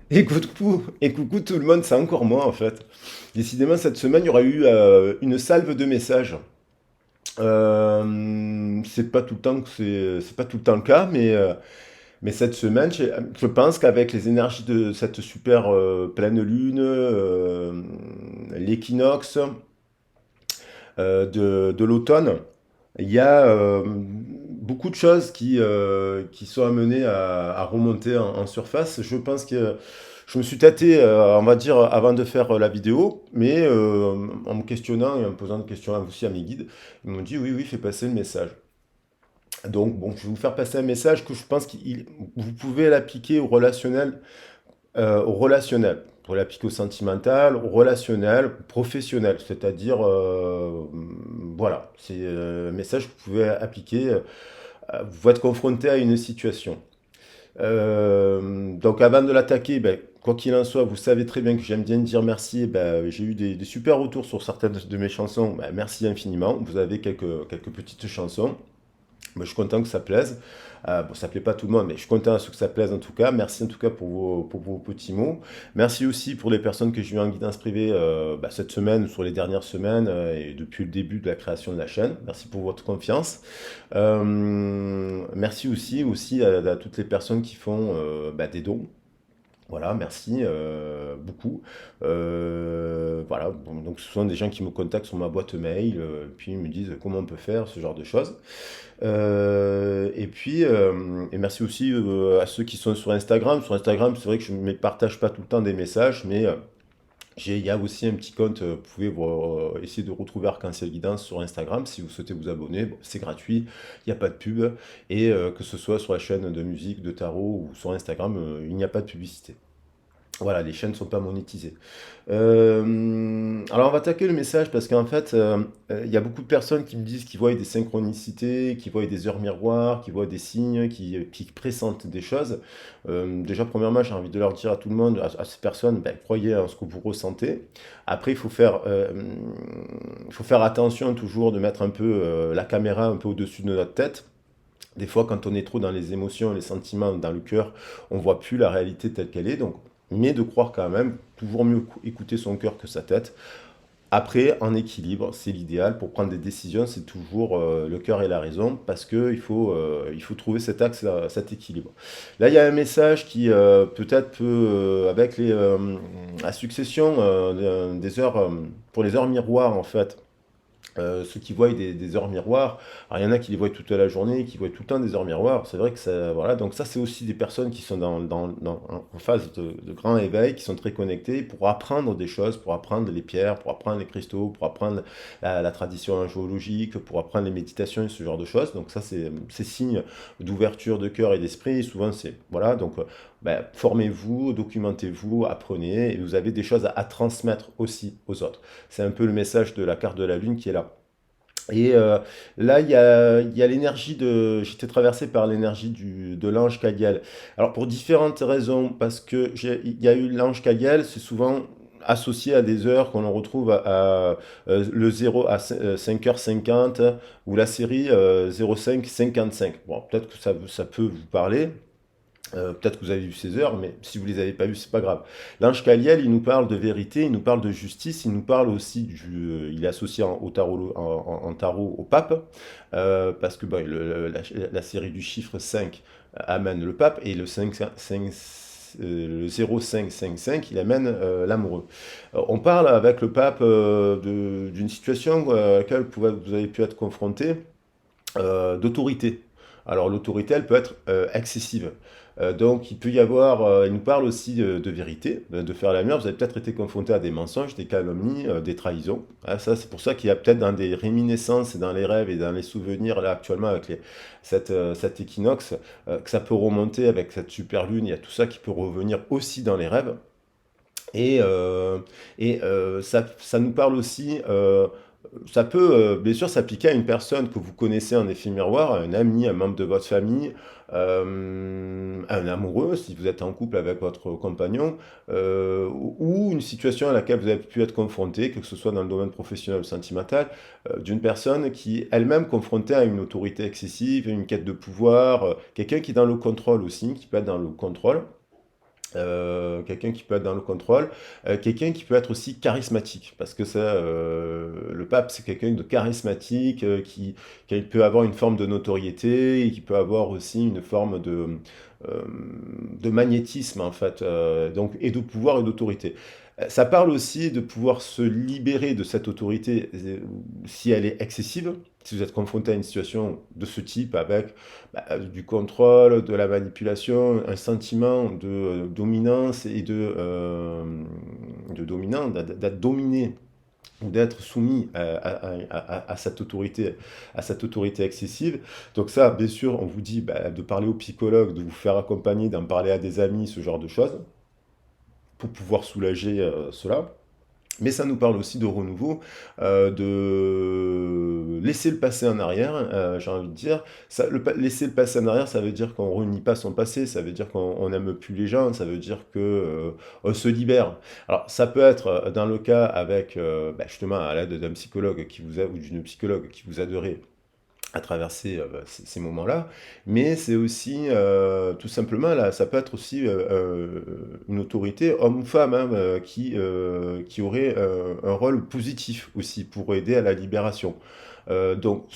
Et coucou tout le monde, c'est encore moi en fait. Décidément, cette semaine, il y aura eu une salve de messages. C'est pas tout le temps que c'est pas tout le temps le cas, mais cette semaine, je pense qu'avec les énergies de cette super pleine lune, l'équinoxe de l'automne, il y a beaucoup de choses qui sont amenées à remonter en surface. Je pense que je me suis tâté, on va dire, avant de faire la vidéo, mais en me questionnant et en me posant des questions aussi à mes guides, ils m'ont dit oui, oui, fais passer le message. Donc, bon, je vais vous faire passer un message que je pense que vous pouvez l'appliquer au relationnel. Pour l'appliquer au sentimental, au relationnel, au professionnel. C'est-à-dire, voilà, c'est un message que vous pouvez appliquer. Vous êtes confronté à une situation. Donc avant de l'attaquer, ben, quoi qu'il en soit, vous savez très bien que j'aime bien dire merci. Ben, j'ai eu des super retours sur certaines de mes chansons. Ben, merci infiniment. Vous avez quelques petites chansons. Moi, je suis content que ça plaise. Bon, ça plaît pas à tout le monde, mais je suis content à ceux que ça plaise en tout cas. Merci en tout cas pour vos petits mots. Merci aussi pour les personnes que j'ai eu en guidance privée bah, cette semaine ou sur les dernières semaines et depuis le début de la création de la chaîne. Merci pour votre confiance. Merci aussi à toutes les personnes qui font bah, des dons. Voilà, merci beaucoup. Voilà, bon, donc ce sont des gens qui me contactent sur ma boîte mail, puis ils me disent comment on peut faire, ce genre de choses. Et merci aussi à ceux qui sont sur Instagram. Sur Instagram, c'est vrai que je ne partage pas tout le temps des messages, mais il y a aussi un petit compte. Vous pouvez essayer de retrouver Arc-en-Ciel Guidance sur Instagram si vous souhaitez vous abonner. Bon, c'est gratuit, il n'y a pas de pub. Et que ce soit sur la chaîne de musique, de tarot ou sur Instagram, il n'y a pas de publicité. Voilà, les chaînes ne sont pas monétisées. Alors on va attaquer le message parce qu'en fait, il y a beaucoup de personnes qui me disent qu'ils voient des synchronicités, qu'ils voient des heures miroirs, qu'ils voient des signes, qui pressentent des choses. Déjà, premièrement, j'ai envie de leur dire à tout le monde, à ces personnes, ben, croyez en ce que vous ressentez. Après, il faut faire attention toujours de mettre un peu la caméra un peu au-dessus de notre tête. Des fois, quand on est trop dans les émotions, les sentiments, dans le cœur, on voit plus la réalité telle qu'elle est. Donc, mais de croire quand même, toujours mieux écouter son cœur que sa tête. Après, en équilibre, c'est l'idéal. Pour prendre des décisions, c'est toujours le cœur et la raison, parce il faut trouver cet axe, cet équilibre. Là, il y a un message qui peut-être peut, avec la succession des heures, pour les heures miroirs, en fait, ceux qui voient des heures miroirs, alors il y en a qui les voient toute la journée, qui voient tout le temps des heures miroirs, c'est vrai que ça, voilà, donc ça c'est aussi des personnes qui sont en phase de grand éveil, qui sont très connectées pour apprendre des choses, pour apprendre les pierres, pour apprendre les cristaux, pour apprendre la tradition géologique, pour apprendre les méditations et ce genre de choses, donc ça c'est signe d'ouverture de cœur et d'esprit, et souvent c'est, voilà, donc ben, formez-vous, documentez-vous, apprenez, et vous avez des choses à transmettre aussi aux autres. C'est un peu le message de la carte de la Lune qui est là. Et là, il y a l'énergie de. J'étais traversé par l'énergie de l'ange Cagiel. Alors, pour différentes raisons, parce que il y a eu l'ange Cagiel, c'est souvent associé à des heures qu'on retrouve le 0 à 5h50 ou la série 05-55. Bon, peut-être que ça peut vous parler. Peut-être que vous avez vu ces heures, mais si vous ne les avez pas vues, c'est pas grave. L'ange Caliel, il nous parle de vérité, il nous parle de justice, il nous parle aussi il est associé au tarot, en tarot au pape, parce que bah, la série du chiffre 5 amène le pape, et le 5, le 0555, il amène l'amoureux. On parle avec le pape d'une situation à laquelle vous avez pu être confronté, d'autorité. Alors l'autorité, elle peut être excessive. Donc il peut y avoir, il nous parle aussi de vérité, de faire la lumière. Vous avez peut-être été confronté à des mensonges, des calomnies, des trahisons. Ah, ça, c'est pour ça qu'il y a peut-être dans des réminiscences et dans les rêves et dans les souvenirs, là actuellement avec cet équinoxe, que ça peut remonter avec cette super lune. Il y a tout ça qui peut revenir aussi dans les rêves. Et, ça nous parle aussi, ça peut bien sûr s'appliquer à une personne que vous connaissez en effet miroir, à un ami, un membre de votre famille, à un amoureux, si vous êtes en couple avec votre compagnon, ou une situation à laquelle vous avez pu être confronté, que ce soit dans le domaine professionnel ou sentimental, d'une personne qui elle-même confrontée à une autorité excessive, une quête de pouvoir, quelqu'un qui est dans le contrôle aussi, qui peut être dans le contrôle. quelqu'un qui peut être dans le contrôle, quelqu'un qui peut être aussi charismatique, parce que ça, le pape, c'est quelqu'un de charismatique, qui peut avoir une forme de notoriété, et qui peut avoir aussi une forme euh, de magnétisme, en fait, donc, et de pouvoir et d'autorité. Ça parle aussi de pouvoir se libérer de cette autorité si elle est excessive. Si vous êtes confronté à une situation de ce type avec du contrôle, de la manipulation, un sentiment de dominance et de dominant, d'être dominé ou d'être soumis à cette autorité excessive. Donc ça, bien sûr, on vous dit de parler au psychologue, de vous faire accompagner, d'en parler à des amis, ce genre de choses, pour pouvoir soulager cela. Mais ça nous parle aussi de renouveau, de laisser le passé en arrière, j'ai envie de dire. Ça, laisser le passé en arrière, ça veut dire qu'on ne renie pas son passé, ça veut dire qu'on n'aime plus les gens, ça veut dire on se libère. Alors, ça peut être dans le cas avec, justement, à l'aide d'un psychologue qui vous a, ou d'une psychologue qui vous aiderait à traverser ces moments-là, mais c'est aussi tout simplement là, ça peut être aussi une autorité, homme ou femme, hein, qui aurait un rôle positif aussi pour aider à la libération. Donc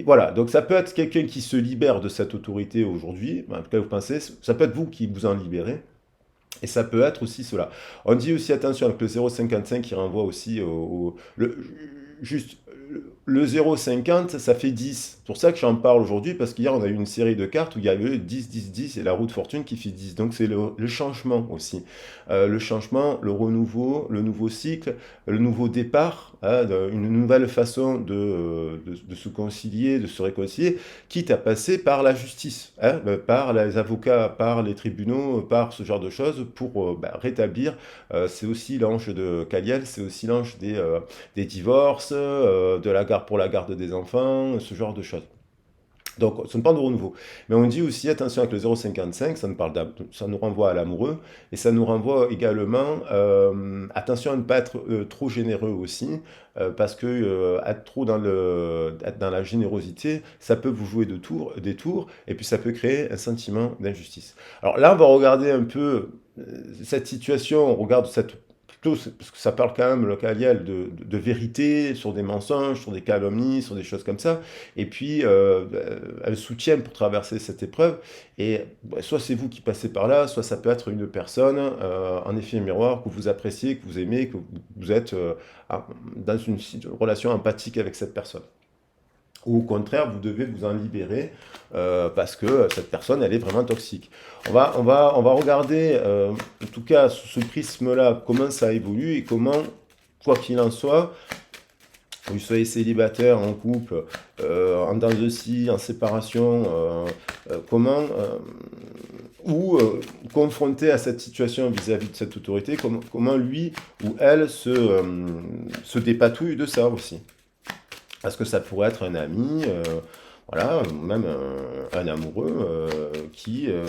voilà, donc ça peut être quelqu'un qui se libère de cette autorité aujourd'hui, en tout cas vous pensez, ça peut être vous qui vous en libérez. Et ça peut être aussi cela. On dit aussi attention avec le 0,55 qui renvoie aussi juste le 0,50, ça fait 10. C'est pour ça que j'en parle aujourd'hui, parce qu'hier on a eu une série de cartes où il y avait 10, 10, 10 et la roue de fortune qui fait 10. Donc c'est le changement aussi. Le changement, le renouveau, le nouveau cycle, le nouveau départ, hein, une nouvelle façon de se concilier, de se réconcilier, quitte à passer par la justice, hein, par les avocats, par les tribunaux, par ce genre de choses pour rétablir. C'est aussi l'ange de Caliel, c'est aussi l'ange des divorces, de la garde pour la garde des enfants, ce genre de choses. Donc, ça nous parle de renouveau. Mais on dit aussi, attention avec le 0,55, ça nous renvoie à l'amoureux, et ça nous renvoie également, attention à ne pas être trop généreux aussi, parce que être trop être dans la générosité, ça peut vous jouer des tours, et puis ça peut créer un sentiment d'injustice. Alors là, on va regarder un peu cette situation, on regarde cette plutôt, parce que ça parle quand même localiel de vérité sur des mensonges, sur des calomnies, sur des choses comme ça. Et puis, elle soutient pour traverser cette épreuve. Et soit c'est vous qui passez par là, soit ça peut être une personne, en effet miroir, que vous appréciez, que vous aimez, que vous êtes dans une relation empathique avec cette personne. Ou au contraire, vous devez vous en libérer parce que cette personne, elle est vraiment toxique. On va regarder, en tout cas, sous ce prisme-là, comment ça évolue et comment, quoi qu'il en soit, que vous soyez célibataire, en couple, en dents de scie, en séparation, comment, ou confronté à cette situation vis-à-vis de cette autorité, comment lui ou elle se dépatouille de ça aussi. Parce que ça pourrait être un ami, voilà, ou même un amoureux que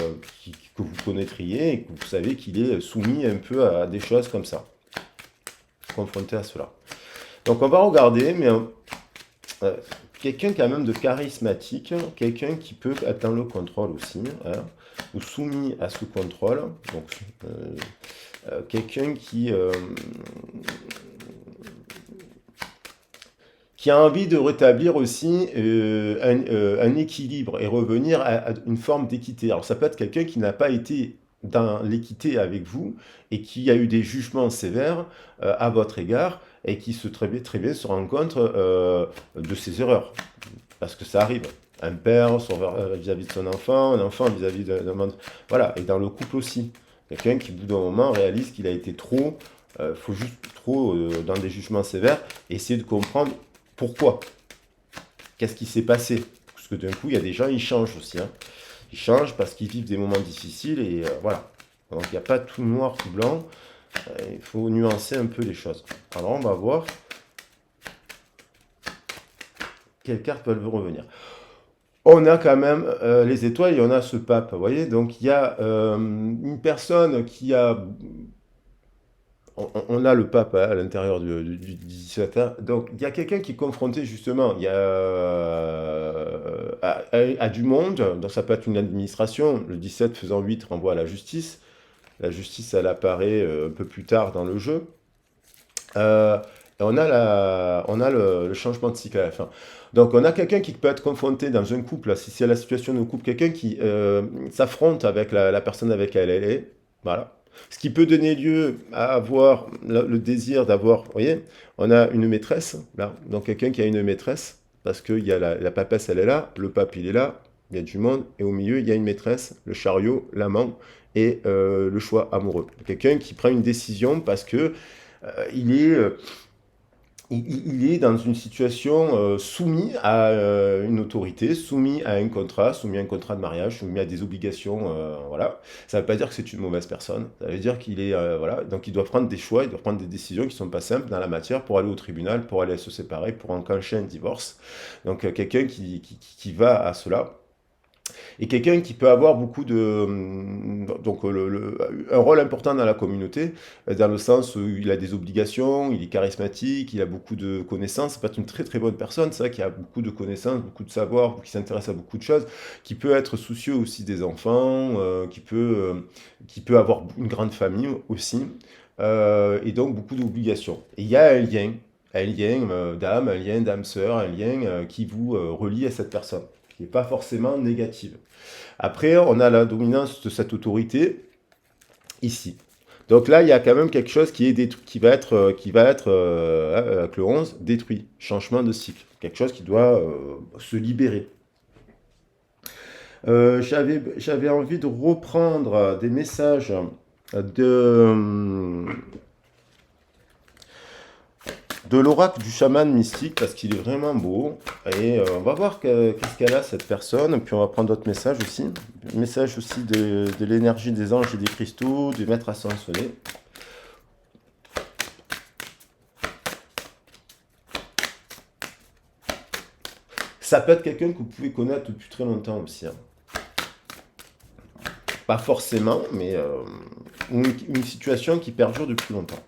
vous connaîtriez et que vous savez qu'il est soumis un peu à des choses comme ça, confronté à cela. Donc on va regarder, mais euh, quelqu'un quand même de charismatique, quelqu'un qui peut être dans le contrôle aussi, hein, ou soumis à ce contrôle, donc quelqu'un qui a envie de rétablir aussi un équilibre et revenir à une forme d'équité. Alors ça peut être quelqu'un qui n'a pas été dans l'équité avec vous et qui a eu des jugements sévères à votre égard et qui très bien se rend compte de ses erreurs. Parce que ça arrive. Un père vis-à-vis de son enfant, un enfant vis-à-vis d'un monde. Voilà, et dans le couple aussi. Quelqu'un qui, au bout d'un moment, réalise qu'il a été trop, faut juste trop dans des jugements sévères, et essayer de comprendre pourquoi. Qu'est-ce qui s'est passé? Parce que d'un coup, il y a des gens, ils changent aussi, hein. Ils changent parce qu'ils vivent des moments difficiles, et voilà. Donc il n'y a pas tout noir, tout blanc. Il faut nuancer un peu les choses. Alors on va voir quelles cartes peuvent revenir. On a quand même les étoiles et on a ce pape, vous voyez. Donc il y a une personne qui a... On a le pape à l'intérieur du 17. Donc il y a quelqu'un qui est confronté justement à du monde. Donc ça peut être une administration. Le 17 faisant 8 renvoie à la justice. La justice, elle apparaît un peu plus tard dans le jeu. Euh, et on a le changement de cycle à la fin. Donc on a quelqu'un qui peut être confronté dans un couple, si c'est la situation de couple, quelqu'un qui s'affronte avec la personne avec laquelle elle est. Voilà. Ce qui peut donner lieu à avoir le désir d'avoir, vous voyez, on a une maîtresse, là, donc quelqu'un qui a une maîtresse, parce qu'il y a la papesse, elle est là, le pape, il est là, il y a du monde, et au milieu, il y a une maîtresse, le chariot, l'amant, et le choix amoureux. Quelqu'un qui prend une décision parce que il est, il est dans une situation soumis à une autorité, soumis à un contrat de mariage, soumis à des obligations. Voilà. Ça ne veut pas dire que c'est une mauvaise personne. Ça veut dire qu'il est, voilà. Donc il doit prendre des choix, il doit prendre des décisions qui ne sont pas simples dans la matière pour aller au tribunal, pour aller se séparer, pour enclencher un divorce. Donc quelqu'un qui va à cela. Et quelqu'un qui peut avoir beaucoup de, donc un rôle important dans la communauté, dans le sens où il a des obligations, il est charismatique, il a beaucoup de connaissances. C'est pas une très très bonne personne, ça, qui a beaucoup de connaissances, beaucoup de savoir, qui s'intéresse à beaucoup de choses, qui peut être soucieux aussi des enfants, qui peut avoir une grande famille aussi, et donc beaucoup d'obligations. Et il y a un lien d'âme, un lien d'âme-sœur, un lien qui vous relie à cette personne, qui n'est pas forcément négative. Après, on a la dominance de cette autorité ici. Donc là, il y a quand même quelque chose qui est détruit, qui va être avec le 11, détruit, changement de cycle, quelque chose qui doit se libérer. J'avais envie de reprendre des messages de, de l'oracle du chaman mystique parce qu'il est vraiment beau. Et on va voir qu'est-ce qu'elle a cette personne. Puis on va prendre d'autres messages aussi. Message aussi de l'énergie des anges et des cristaux, du maître ascensionné. Ça peut être quelqu'un que vous pouvez connaître depuis très longtemps aussi, hein. Pas forcément, mais une situation qui perdure depuis longtemps.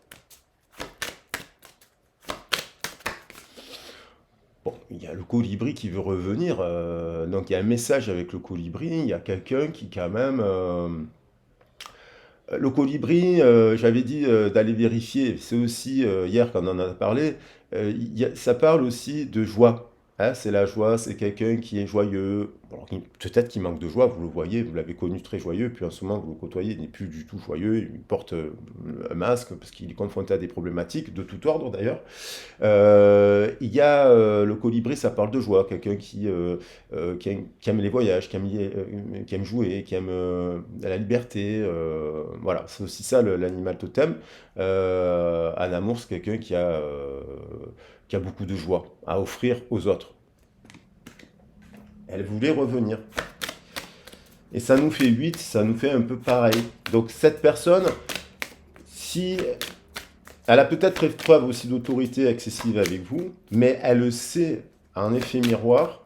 Bon, il y a le colibri qui veut revenir, donc il y a un message avec le colibri, il y a quelqu'un qui quand même... le colibri, j'avais dit d'aller vérifier, c'est aussi, hier quand on en a parlé, ça parle aussi de joie. Hein, c'est la joie, c'est quelqu'un qui est joyeux. Alors, peut-être qu'il manque de joie, vous le voyez, vous l'avez connu très joyeux, puis en ce moment vous le côtoyez, il n'est plus du tout joyeux, il porte un masque parce qu'il est confronté à des problématiques de tout ordre d'ailleurs. Il y a le colibri, ça parle de joie, quelqu'un qui aime les voyages, qui aime jouer, qui aime la liberté. Voilà, c'est aussi ça l'animal totem. Un amour, c'est quelqu'un qui a beaucoup de joie à offrir aux autres. Elle voulait revenir. Et ça nous fait 8, ça nous fait un peu pareil. Donc cette personne, si elle a peut-être fait preuve aussi d'autorité excessive avec vous, mais elle le sait en effet miroir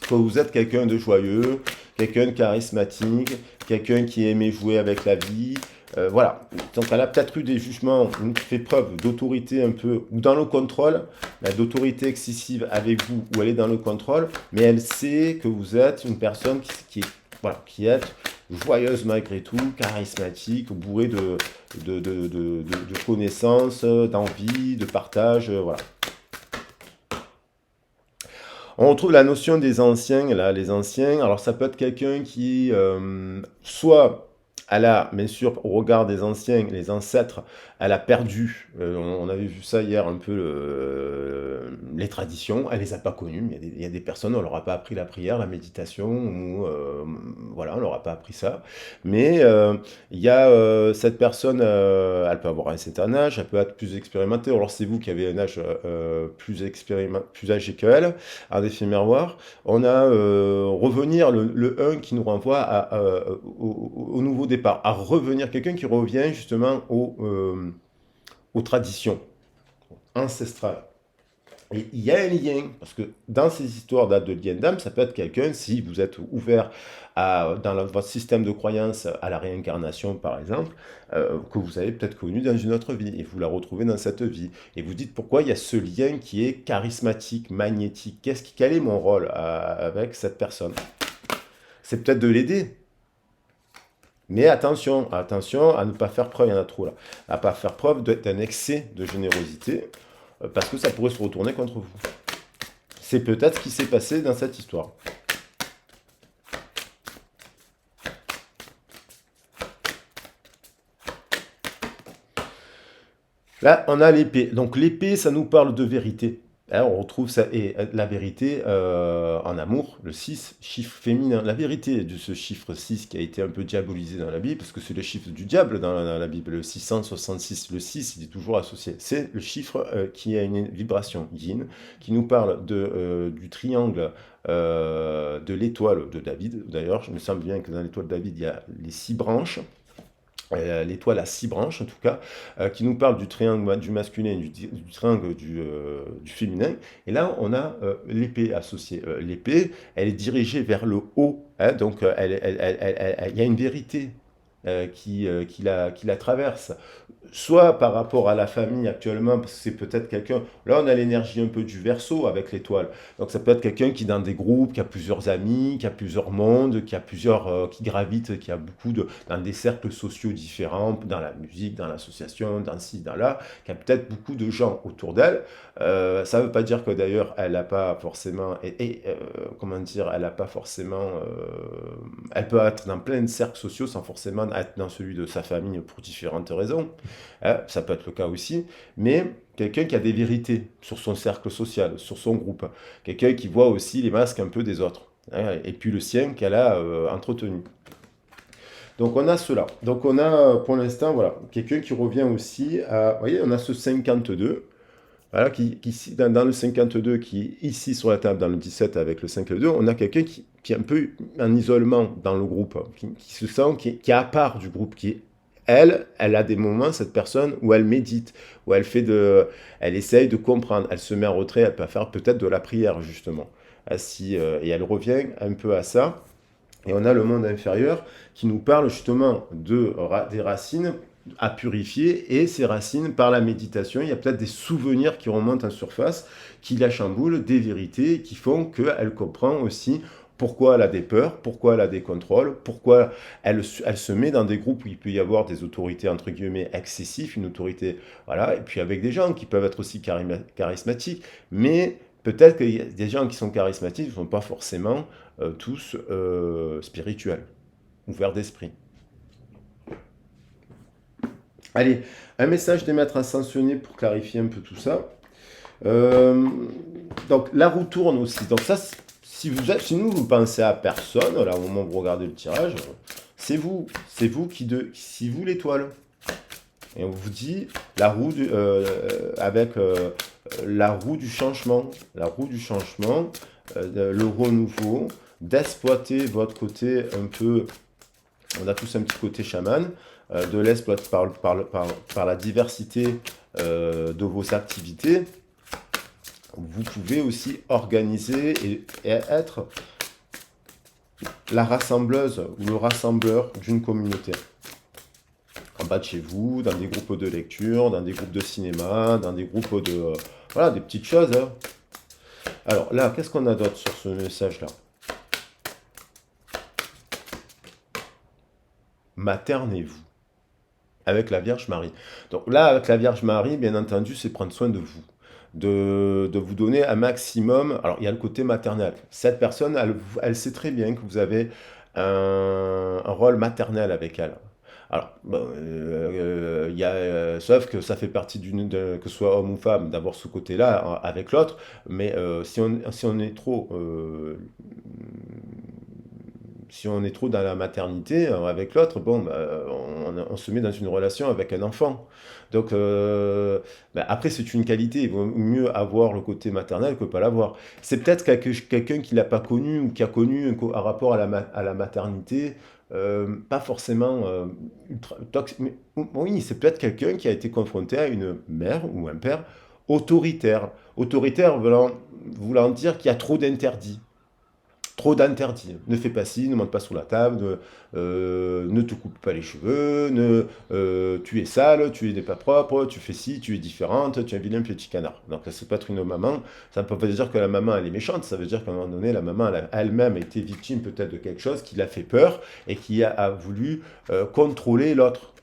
que vous êtes quelqu'un de joyeux, quelqu'un de charismatique, quelqu'un qui aimait jouer avec la vie. Voilà. Donc elle a peut-être eu des jugements, fait preuve d'autorité un peu, ou dans le contrôle, d'autorité excessive avec vous, ou elle est dans le contrôle, mais elle sait que vous êtes une personne voilà, qui est joyeuse malgré tout, charismatique, bourrée de connaissances, d'envie, de partage, voilà. On retrouve la notion des anciens, là, les anciens. Alors ça peut être quelqu'un qui, soit elle a, bien sûr, au regard des anciens, les ancêtres, elle a perdu, on avait vu ça hier un peu, les traditions, elle les a pas connues. Il y a des personnes, on leur a pas appris la prière, la méditation, ou voilà, on leur a pas appris ça. Mais il y a cette personne, elle peut avoir un certain âge, elle peut être plus expérimentée. Alors c'est vous qui avez un âge plus âgé qu'elle, un effet miroir. On a revenir le 1 qui nous renvoie au nouveau départ, à revenir, quelqu'un qui revient justement aux traditions ancestrales. Et il y a un lien, parce que dans ces histoires de lien d'âme, ça peut être quelqu'un, si vous êtes ouvert votre système de croyance à la réincarnation, par exemple, que vous avez peut-être connu dans une autre vie, et vous la retrouvez dans cette vie. Et vous dites pourquoi il y a ce lien qui est charismatique, magnétique. Quel est mon rôle avec cette personne? C'est peut-être de l'aider. Mais attention, attention à ne pas faire preuve, il y en a trop là, à ne pas faire preuve d'un excès de générosité, parce que ça pourrait se retourner contre vous. C'est peut-être ce qui s'est passé dans cette histoire. Là, on a l'épée. Donc l'épée, ça nous parle de vérité. Hein, on retrouve ça, et la vérité en amour, le 6 chiffre féminin. La vérité de ce chiffre 6 qui a été un peu diabolisé dans la Bible, parce que c'est le chiffre du diable dans la Bible, le 666, le 6, il est toujours associé. C'est le chiffre qui a une vibration yin, qui nous parle du triangle de l'étoile de David. D'ailleurs, je me semble bien que dans l'étoile de David, il y a les 6 branches. L'étoile à 6 branches en tout cas, qui nous parle du triangle du masculin et du triangle du féminin. Et là, on a l'épée associée. L'épée, elle est dirigée vers le haut, hein, donc il y a une vérité qui la traverse. Soit par rapport à la famille actuellement, parce que c'est peut-être quelqu'un. Là, on a l'énergie un peu du Verseau avec l'étoile. Donc, ça peut être quelqu'un qui est dans des groupes, qui a plusieurs amis, qui a plusieurs mondes, qui a plusieurs, qui gravite, qui a beaucoup dans des cercles sociaux différents, dans la musique, dans l'association, dans ci, dans là, qui a peut-être beaucoup de gens autour d'elle. Ça ne veut pas dire que d'ailleurs, elle n'a pas forcément, comment dire, elle n'a pas forcément, elle peut être dans plein de cercles sociaux sans forcément être dans celui de sa famille pour différentes raisons. Ça peut être le cas aussi, mais quelqu'un qui a des vérités sur son cercle social, sur son groupe, quelqu'un qui voit aussi les masques un peu des autres, hein, et puis le sien qu'elle a entretenu. Donc on a cela. Donc on a pour l'instant, voilà, quelqu'un qui revient aussi à, vous voyez, on a ce 52, voilà, dans le 52 qui est ici sur la table, dans le 17 avec le 52, on a quelqu'un qui est un peu en isolement dans le groupe, qui se sent, qui est à part du groupe, elle a des moments, cette personne, où elle médite, où elle essaye de comprendre, elle se met en retrait, elle peut faire peut-être de la prière, justement. Et elle revient un peu à ça. Et on a le monde inférieur qui nous parle justement des racines à purifier, et ces racines, par la méditation, il y a peut-être des souvenirs qui remontent en surface, qui la chamboulent, des vérités qui font qu'elle comprend aussi pourquoi elle a des peurs, pourquoi elle a des contrôles, pourquoi elle se met dans des groupes où il peut y avoir des autorités entre guillemets excessives, une autorité, voilà, et puis avec des gens qui peuvent être aussi charismatiques, mais peut-être qu'il y a des gens qui sont charismatiques ne sont pas forcément tous spirituels, ouverts d'esprit. Allez, un message des maîtres ascensionnés pour clarifier un peu tout ça. Donc la roue tourne aussi. Donc ça, si vous pensez à personne, là au moment où vous regardez le tirage, c'est vous si vous l'étoile. Et on vous dit la roue avec la roue du changement, le renouveau, d'exploiter votre côté un peu. On a tous un petit côté chaman, de l'exploiter par la diversité de vos activités. Vous pouvez aussi organiser et être la rassembleuse ou le rassembleur d'une communauté. En bas de chez vous, dans des groupes de lecture, dans des groupes de cinéma, dans des groupes de... voilà, des petites choses. Hein. Alors là, qu'est-ce qu'on a d'autre sur ce message-là? Maternez-vous avec la Vierge Marie. Donc là, avec la Vierge Marie, bien entendu, c'est prendre soin de vous. De vous donner un maximum. Alors, il y a le côté maternel. Cette personne, elle sait très bien que vous avez un rôle maternel avec elle. Alors, bon, sauf que ça fait partie que ce soit homme ou femme, d'avoir ce côté-là avec l'autre, mais si on est trop dans la maternité avec l'autre, bon, on se met dans une relation avec un enfant. Donc, après, c'est une qualité. Il vaut mieux avoir le côté maternel que pas l'avoir. C'est peut-être quelqu'un qui l'a pas connu ou qui a connu un rapport à la maternité, pas forcément ultra toxique. Mais oui, c'est peut-être quelqu'un qui a été confronté à une mère ou un père autoritaire. Autoritaire voulant dire qu'il y a trop d'interdits. trop d'interdits. Ne fais pas ci, ne monte pas sous la table, ne te coupe pas les cheveux, tu es sale, tu n'es pas propre, tu fais ci, tu es différente, tu es un vilain petit canard. Donc ça peut être une maman, ça ne peut pas dire que la maman elle est méchante, ça veut dire qu'à un moment donné, la maman elle-même a été victime peut-être de quelque chose qui l'a fait peur et qui a voulu contrôler l'autre.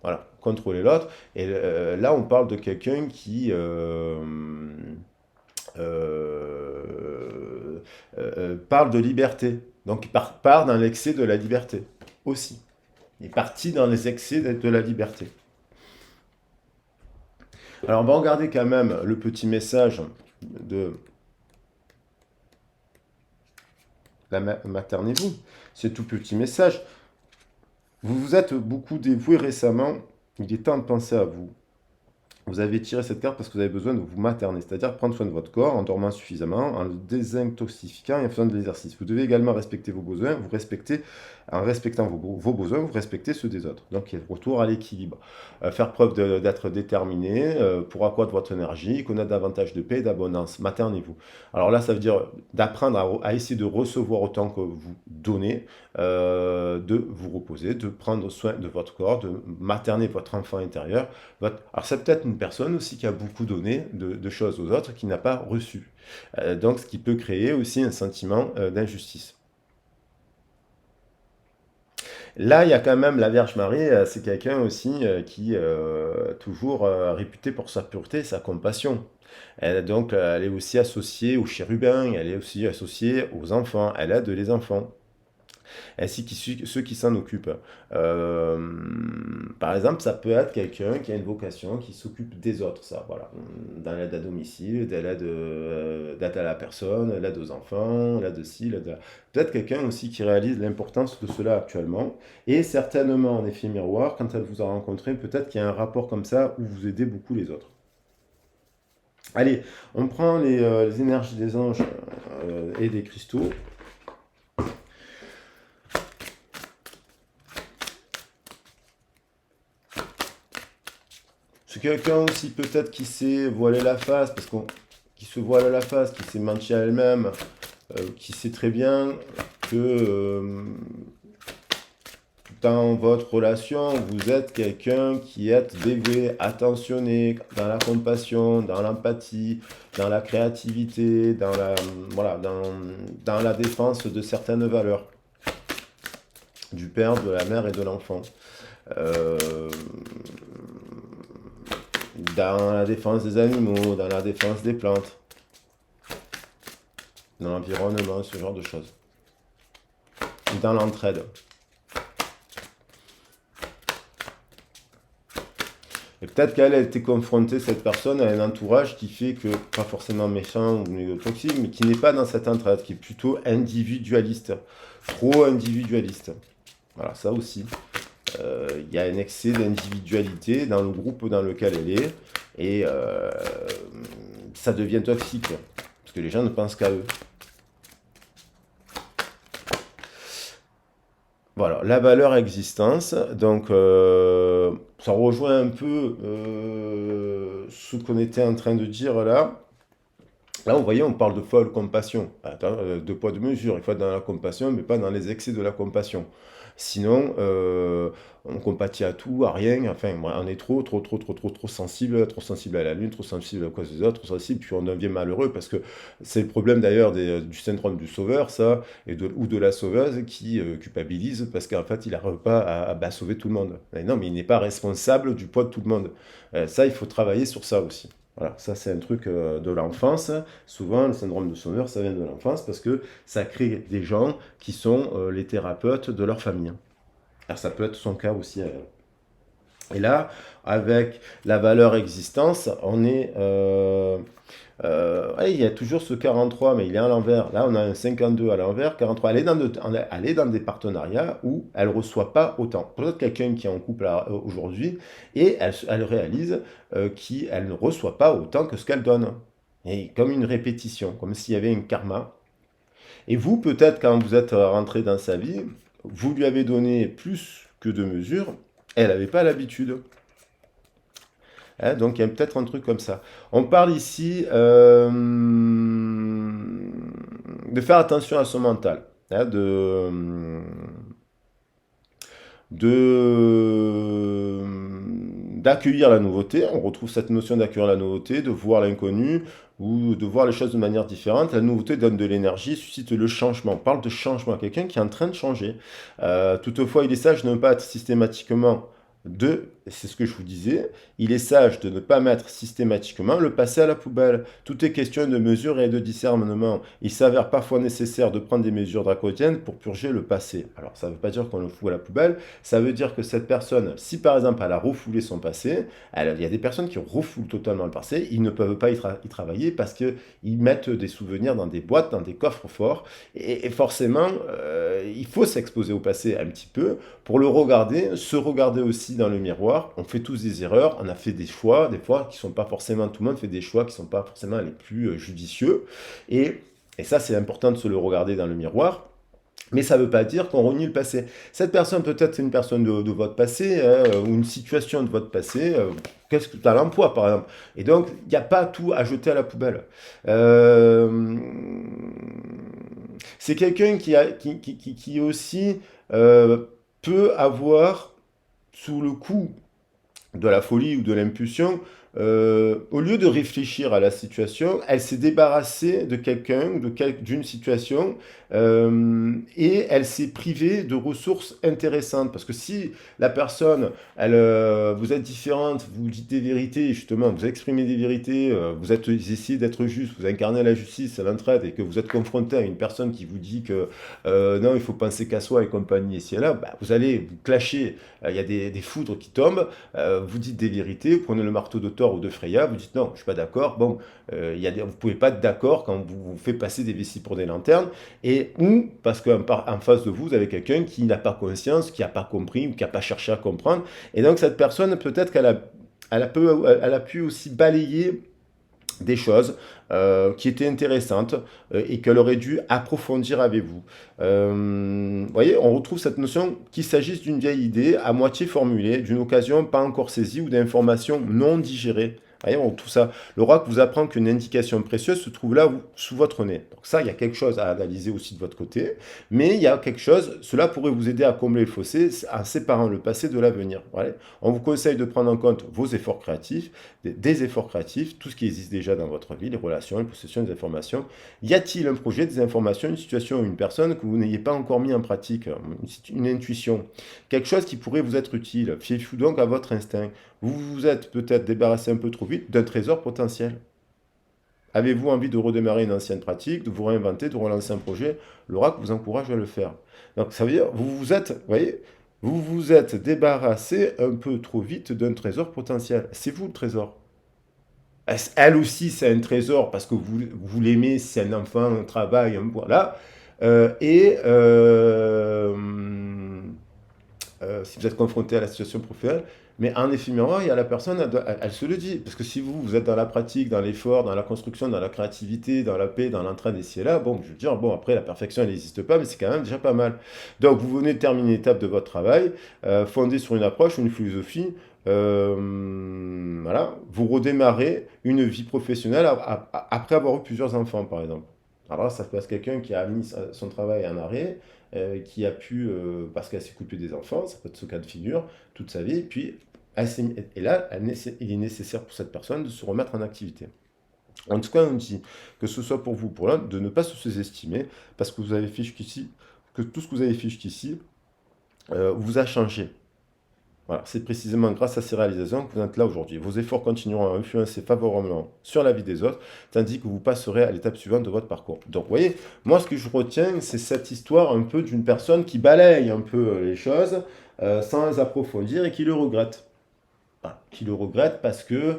Voilà, contrôler l'autre. Et là, on parle de quelqu'un qui parle de liberté. Donc, il part dans l'excès de la liberté aussi. Il est parti dans les excès de la liberté. Alors, on va regarder quand même le petit message de la maternez-vous. C'est tout petit message. Vous vous êtes beaucoup dévoué récemment. Il est temps de penser à vous. Vous avez tiré cette carte parce que vous avez besoin de vous materner, c'est-à-dire prendre soin de votre corps en dormant suffisamment, en le désintoxifiant et en faisant de l'exercice. Vous devez également respecter vos besoins, en respectant vos besoins, vous respectez ceux des autres. Donc il y a le retour à l'équilibre. Faire preuve d'être déterminé pour accroître votre énergie, connaître davantage de paix et d'abondance. Maternez-vous. Alors là, ça veut dire d'apprendre à essayer de recevoir autant que vous donnez, de vous reposer, de prendre soin de votre corps, de materner votre enfant intérieur. Alors c'est peut-être une personne aussi qui a beaucoup donné de choses aux autres qui n'a pas reçu. Donc ce qui peut créer aussi un sentiment d'injustice. Là, il y a quand même la Vierge Marie, c'est quelqu'un aussi qui toujours réputé pour sa pureté et sa compassion. Donc elle est aussi associée aux chérubins, elle est aussi associée aux enfants, elle aide les enfants ainsi que ceux qui s'en occupent. Euh, Par exemple, ça peut être quelqu'un qui a une vocation, qui s'occupe des autres, ça, voilà. Dans l'aide à domicile, d'aide à la personne, l'aide aux enfants, l'aide aussi, peut-être quelqu'un aussi qui réalise l'importance de cela actuellement. Et certainement, en effet miroir, quand elle vous a rencontré, peut-être qu'il y a un rapport comme ça où vous aidez beaucoup les autres. Allez, on prend les énergies des anges et des cristaux. C'est quelqu'un aussi peut-être qui s'est voilé la face, qui se voile la face, qui s'est menti à elle-même, qui sait très bien que dans votre relation, vous êtes quelqu'un qui est dévoué, attentionné, dans la compassion, dans l'empathie, dans la créativité, voilà, dans la défense de certaines valeurs, du père, de la mère et de l'enfant. Euh, Dans la défense des animaux, dans la défense des plantes, dans l'environnement, ce genre de choses. Dans l'entraide. Et peut-être qu'elle a été confrontée, cette personne, à un entourage qui fait que, pas forcément méchant ou toxique, mais qui n'est pas dans cette entraide, qui est plutôt individualiste. Trop individualiste. Voilà, ça aussi. Il y a un excès d'individualité dans le groupe dans lequel elle est. Et ça devient toxique. Parce que les gens ne pensent qu'à eux. Voilà, la valeur existence. Donc, ça rejoint un peu ce qu'on était en train de dire là. Là, vous voyez, on parle de folle compassion. Attends, de poids de mesure. Il faut être dans la compassion, mais pas dans les excès de la compassion. Sinon, on compatit à tout, à rien. Enfin, on est trop sensible à la lune, trop sensible à cause des autres, trop sensible, puis on devient malheureux parce que c'est le problème d'ailleurs du syndrome du sauveur, ça, ou de la sauveuse qui culpabilise parce qu'en fait, il n'arrive pas à sauver tout le monde. Mais non, mais il n'est pas responsable du poids de tout le monde. Ça, il faut travailler sur ça aussi. Voilà, ça c'est un truc de l'enfance. Souvent, le syndrome de sauveur, ça vient de l'enfance parce que ça crée des gens qui sont les thérapeutes de leur famille. Alors ça peut être son cas aussi. Et là, avec la valeur existence, on est... ouais, il y a toujours ce 43, mais il est à l'envers. Là, on a un 52 à l'envers, 43. Elle est dans des partenariats où elle ne reçoit pas autant. Peut-être quelqu'un qui est en couple aujourd'hui et elle réalise qu'elle ne reçoit pas autant que ce qu'elle donne. Et comme une répétition, comme s'il y avait un karma. Et vous, peut-être, quand vous êtes rentré dans sa vie, vous lui avez donné plus que de mesure, elle n'avait pas l'habitude. Hein, donc il y a peut-être un truc comme ça. On parle ici de faire attention à son mental, hein, de d'accueillir la nouveauté. On retrouve cette notion d'accueillir la nouveauté, de voir l'inconnu ou de voir les choses de manière différente. La nouveauté donne de l'énergie, suscite le changement. On parle de changement, quelqu'un qui est en train de changer. Toutefois, il est sage de ne pas être systématiquement c'est ce que je vous disais, il est sage de ne pas mettre systématiquement le passé à la poubelle. Tout est question de mesure et de discernement. Il s'avère parfois nécessaire de prendre des mesures draconiennes pour purger le passé. Alors, ça ne veut pas dire qu'on le fout à la poubelle, ça veut dire que cette personne, si par exemple elle a refoulé son passé, il y a des personnes qui refoulent totalement le passé, ils ne peuvent pas y travailler parce qu'ils mettent des souvenirs dans des boîtes, dans des coffres forts, et forcément, il faut s'exposer au passé un petit peu pour le regarder, se regarder aussi dans le miroir. On fait tous des erreurs, on a fait des choix, des fois qui sont pas forcément, tout le monde fait des choix qui sont pas forcément les plus judicieux. Et ça, c'est important de se le regarder dans le miroir. Mais ça ne veut pas dire qu'on renie le passé. Cette personne, peut-être, c'est une personne de votre passé, hein, ou une situation de votre passé. Qu'est-ce que tu as l'emploi, par exemple. Et donc, il n'y a pas tout à jeter à la poubelle. Euh, c'est quelqu'un qui aussi peut avoir, sous le coup de la folie ou de l'impulsion, au lieu de réfléchir à la situation, elle s'est débarrassée de quelqu'un ou d'une situation et elle s'est privée de ressources intéressantes. Parce que si la personne, vous êtes différente, vous dites des vérités, justement, vous exprimez des vérités, vous essayez d'être juste, vous incarnez la justice, l'entraide, et que vous êtes confronté à une personne qui vous dit que non, il faut penser qu'à soi et compagnie, ici et là, bah, vous allez vous clasher, il y a des foudres qui tombent, vous dites des vérités, vous prenez le marteau de Thor ou de Freya, vous dites non, je ne suis pas d'accord. Bon, vous ne pouvez pas être d'accord quand vous faites passer des vessies pour des lanternes, ou parce qu'en face de vous, vous avez quelqu'un qui n'a pas conscience, qui n'a pas compris ou qui n'a pas cherché à comprendre. Et donc cette personne, peut-être elle a pu aussi balayer des choses qui étaient intéressantes et qu'elle aurait dû approfondir avec vous. Vous voyez, on retrouve cette notion qu'il s'agisse d'une vieille idée à moitié formulée, d'une occasion pas encore saisie ou d'informations non digérées. Vous voyez, on retrouve ça. Le roi vous apprend qu'une indication précieuse se trouve là sous votre nez. Donc ça, il y a quelque chose à analyser aussi de votre côté. Mais il y a quelque chose, cela pourrait vous aider à combler le fossé en séparant le passé de l'avenir. Voilà. On vous conseille de prendre en compte vos efforts créatifs, des efforts créatifs, tout ce qui existe déjà dans votre vie, les relations, les possessions, les informations. Y a-t-il un projet, des informations, une situation ou une personne que vous n'ayez pas encore mis en pratique, une intuition, quelque chose qui pourrait vous être utile? Fiez-vous donc à votre instinct. Vous vous êtes peut-être débarrassé un peu trop vite d'un trésor potentiel. Avez-vous envie de redémarrer une ancienne pratique, de vous réinventer, de relancer un projet? L'oracle vous encourage à le faire. Donc ça veut dire, vous vous êtes débarrassé un peu trop vite d'un trésor potentiel. C'est vous le trésor. Elle aussi, c'est un trésor parce que vous l'aimez, c'est un enfant, un travail, voilà. Si vous êtes confronté à la situation professionnelle, mais en effet miroir, il y a la personne, elle se le dit. Parce que si vous êtes dans la pratique, dans l'effort, dans la construction, dans la créativité, dans la paix, dans l'entraide ici et là, bon, je veux dire, bon, après, la perfection, elle n'existe pas, mais c'est quand même déjà pas mal. Donc, vous venez de terminer l'étape de votre travail, fondé sur une approche, une philosophie. Voilà, vous redémarrez une vie professionnelle après avoir eu plusieurs enfants, par exemple. Alors là, ça se passe quelqu'un qui a mis son travail en arrêt, qui a pu, parce qu'elle s'est coupée des enfants, ça peut être ce cas de figure, toute sa vie, puis et là, il est nécessaire pour cette personne de se remettre en activité. En tout cas, on dit que ce soit pour vous, pour l'un, de ne pas se sous-estimer, parce que vous avez fait jusqu'ici, que tout ce que vous avez fait jusqu'ici vous a changé. Voilà, c'est précisément grâce à ces réalisations que vous êtes là aujourd'hui. Vos efforts continueront à influencer favorablement sur la vie des autres, tandis que vous passerez à l'étape suivante de votre parcours. Donc, vous voyez, moi, ce que je retiens, c'est cette histoire un peu d'une personne qui balaye un peu les choses sans approfondir et qui le regrette. Voilà, qui le regrette parce que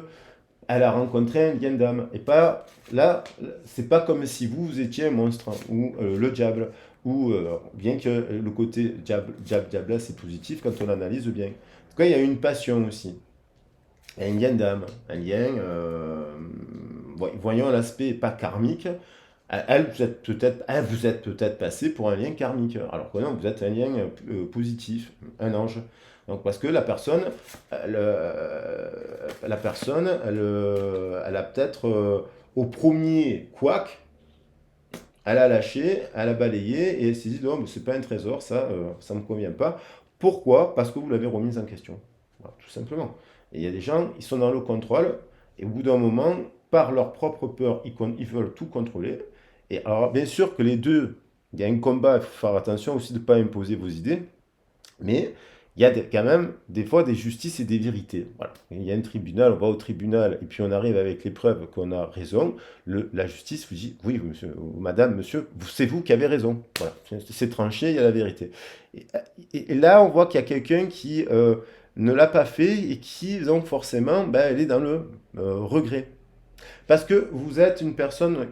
elle a rencontré un lien d'âme. Et pas, là, c'est pas comme si vous étiez un monstre, hein, ou le diable, ou bien que le côté diable, c'est positif quand on l'analyse bien. En tout cas, il y a une passion aussi. Il y a un lien d'âme, un lien, voyons l'aspect pas karmique. Vous êtes peut-être passé pour un lien karmique, alors que non, vous êtes un lien positif, un ange. Donc parce que la personne, elle a peut-être au premier couac, Elle a lâché, elle a balayé et elle s'est dit non, mais c'est pas un trésor, ça me convient pas. Pourquoi? Parce que vous l'avez remise en question. Voilà, tout simplement. Et il y a des gens, ils sont dans le contrôle et au bout d'un moment, par leur propre peur, ils veulent tout contrôler. Et alors, bien sûr que les deux, il y a un combat, il faut faire attention aussi de ne pas imposer vos idées. Mais il y a quand même des fois des justices et des vérités. Voilà. Il y a un tribunal, on va au tribunal et puis on arrive avec les preuves qu'on a raison. La justice vous dit oui, monsieur, ou madame, monsieur, c'est vous qui avez raison. Voilà. C'est tranché, il y a la vérité. Et, et là, on voit qu'il y a quelqu'un qui ne l'a pas fait et qui, donc forcément, ben, elle est dans le regret. Parce que vous êtes une personne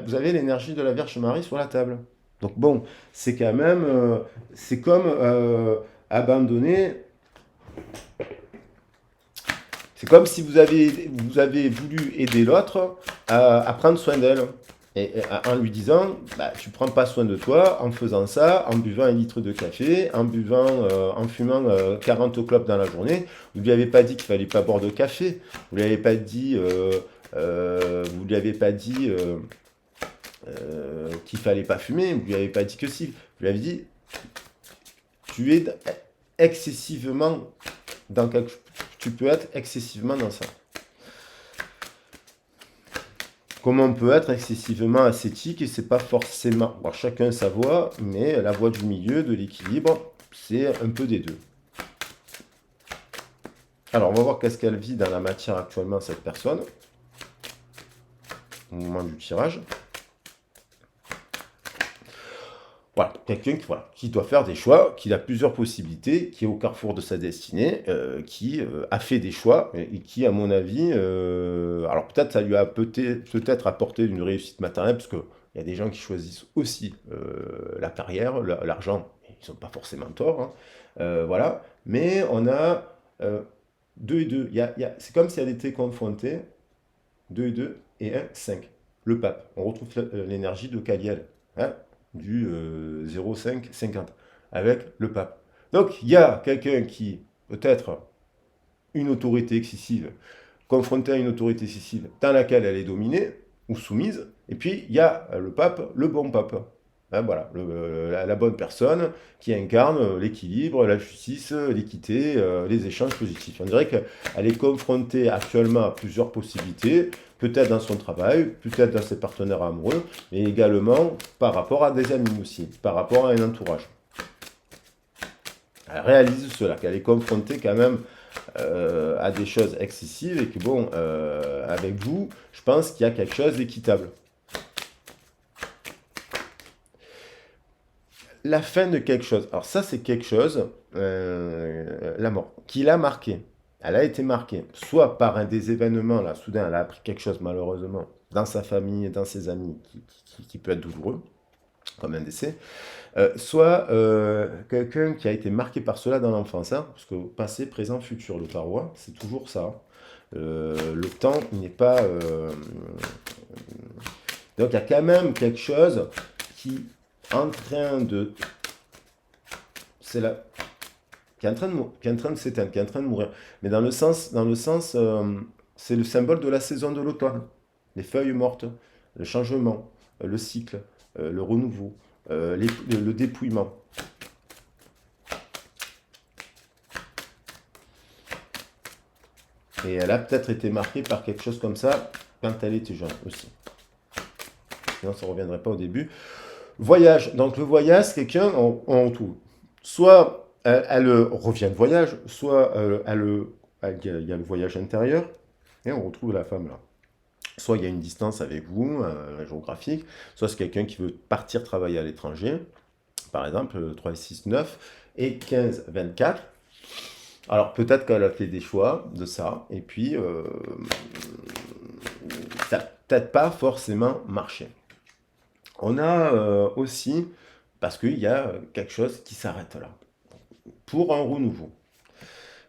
vous avez l'énergie de la Vierge Marie sur la table. Donc bon, c'est quand même, c'est comme abandonner. C'est comme si vous avez voulu aider l'autre à prendre soin d'elle. En lui disant, bah, tu prends pas soin de toi en faisant ça, en buvant 1 litre de café, en fumant 40 clopes dans la journée. Vous lui avez pas dit qu'il fallait pas boire de café. Vous lui avez pas dit, vous lui avez pas dit qu'il fallait pas fumer. Vous lui avez pas dit que si. Vous lui avez dit, tu es excessivement dans quelque, tu peux être excessivement dans ça. Comment on peut être excessivement ascétique et c'est pas forcément. Alors, chacun sa voie, mais la voie du milieu, de l'équilibre, c'est un peu des deux. Alors, on va voir qu'est-ce qu'elle vit dans la matière actuellement, cette personne, au moment du tirage. Voilà, quelqu'un qui doit faire des choix, qui a plusieurs possibilités, qui est au carrefour de sa destinée, qui a fait des choix et qui, à mon avis, alors peut-être ça lui a peut-être apporté une réussite matérielle, parce qu'il y a des gens qui choisissent aussi la carrière, l'argent, ils n'ont pas forcément tort, hein, voilà, mais on a 2 et 2, c'est comme si elle était confrontée, 2 et 2 et 1, 5. Le pape, on retrouve l'énergie de Caliel, hein, du 0,5-50 avec le pape. Donc il y a quelqu'un qui, peut-être une autorité excessive, confronté à une autorité excessive dans laquelle elle est dominée ou soumise, et puis il y a le pape, le bon pape. Hein, voilà, la bonne personne qui incarne l'équilibre, la justice, l'équité, les échanges positifs. On dirait qu'elle est confrontée actuellement à plusieurs possibilités, peut-être dans son travail, peut-être dans ses partenaires amoureux, mais également par rapport à des amis aussi, par rapport à un entourage. Elle réalise cela, qu'elle est confrontée quand même à des choses excessives et que bon, avec vous, je pense qu'il y a quelque chose d'équitable. La fin de quelque chose. Alors ça, c'est quelque chose, la mort, qui l'a marqué. Elle a été marquée, soit par un des événements, là, soudain, elle a appris quelque chose, malheureusement, dans sa famille, dans ses amis, qui peut être douloureux, comme un décès, soit quelqu'un qui a été marqué par cela dans l'enfance, hein, parce que passé, présent, futur, le tarot, c'est toujours ça. Le temps, il n'est pas... Donc il y a quand même quelque chose qui en train de... C'est là, qui est en train de s'éteindre, qui est en train de mourir. Mais dans le sens, c'est le symbole de la saison de l'automne. Les feuilles mortes, le changement, le cycle, le renouveau, le dépouillement. Et elle a peut-être été marquée par quelque chose comme ça quand elle était jeune aussi. Sinon, ça ne reviendrait pas au début. Voyage. Donc le voyage, c'est quelqu'un en tout. Soit elle revient de voyage, soit il y a le voyage intérieur, et on retrouve la femme là. Soit il y a une distance avec vous, géographique, soit c'est quelqu'un qui veut partir travailler à l'étranger, par exemple 3, 6, 9 et 15, 24. Alors peut-être qu'elle a fait des choix de ça, et puis ça n'a peut-être pas forcément marché. On a aussi, parce qu'il y a quelque chose qui s'arrête là, pour un renouveau.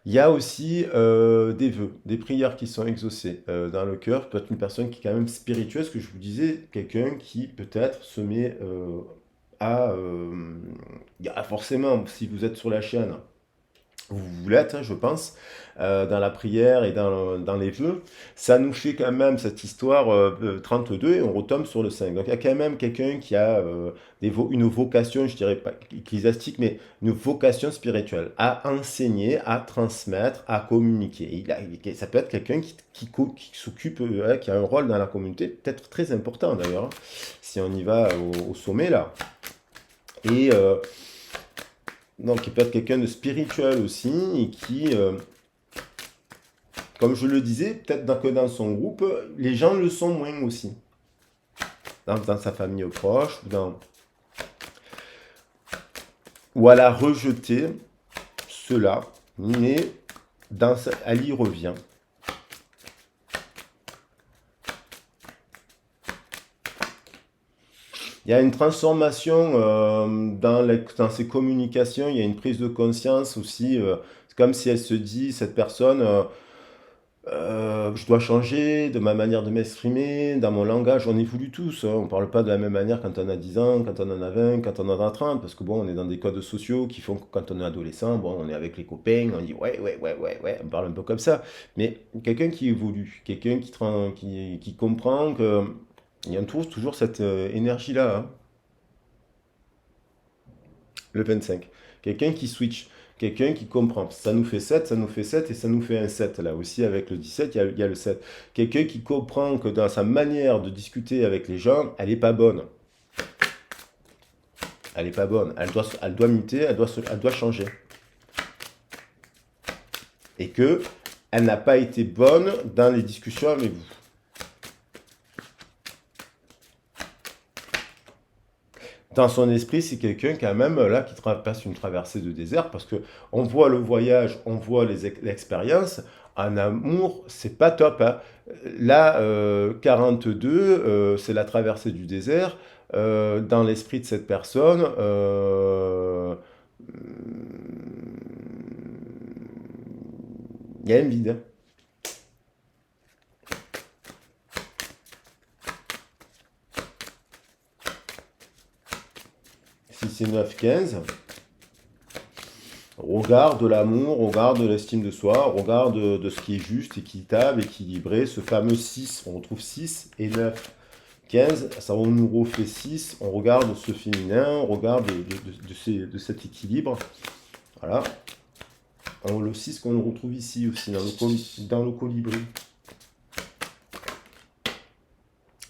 Il y a aussi des vœux, des prières qui sont exaucées dans le cœur. Peut être une personne qui est quand même spirituelle, ce que je vous disais, quelqu'un qui peut-être se met à... forcément, si vous êtes sur la chaîne, vous l'êtes, hein, je pense, dans la prière et dans les vœux, ça nous fait quand même cette histoire 32 et on retombe sur le 5. Donc il y a quand même quelqu'un qui a une vocation, je dirais pas ecclésiastique, mais une vocation spirituelle, à enseigner, à transmettre, à communiquer. Ça peut être quelqu'un qui s'occupe, qui a un rôle dans la communauté, peut-être très important d'ailleurs, hein, si on y va au sommet là. Et donc il peut être quelqu'un de spirituel aussi, et qui, comme je le disais, peut-être que dans son groupe, les gens le sont moins aussi. Dans sa famille proche, ou elle a rejeté cela, mais elle y revient. Il y a une transformation dans ses communications, il y a une prise de conscience aussi. C'est comme si elle se dit, cette personne, je dois changer de ma manière de m'exprimer, dans mon langage. On évolue tous, hein. On ne parle pas de la même manière quand on a 10 ans, quand on en a 20, quand on en a 30, parce que bon, on est dans des codes sociaux qui font que quand on est adolescent, bon, on est avec les copains, on dit ouais, ouais, ouais, ouais, ouais, on parle un peu comme ça. Mais quelqu'un qui évolue, quelqu'un qui comprend que il y a toujours cette énergie-là, hein. Le 25. Quelqu'un qui switch, quelqu'un qui comprend. Ça nous fait 7, ça nous fait 7 et ça nous fait un 7. Là aussi, avec le 17, il y a le 7. Quelqu'un qui comprend que dans sa manière de discuter avec les gens, elle n'est pas bonne. Elle n'est pas bonne. Elle doit muter, elle doit changer. Et que elle n'a pas été bonne dans les discussions avec vous. Dans son esprit, c'est quelqu'un quand même là qui passe une traversée de désert parce que on voit le voyage, on voit l'expérience. En amour, c'est pas top, hein. Là, 42, c'est la traversée du désert. Dans l'esprit de cette personne, il y a un vide. Si c'est 9, 15, regard de l'amour, regard de l'estime de soi, regard de ce qui est juste, équitable, équilibré. Ce fameux 6, on retrouve 6 et 9. 15, ça nous refait 6, on regarde ce féminin, on regarde de cet équilibre. Voilà. Le 6 qu'on retrouve ici aussi, dans le colibri.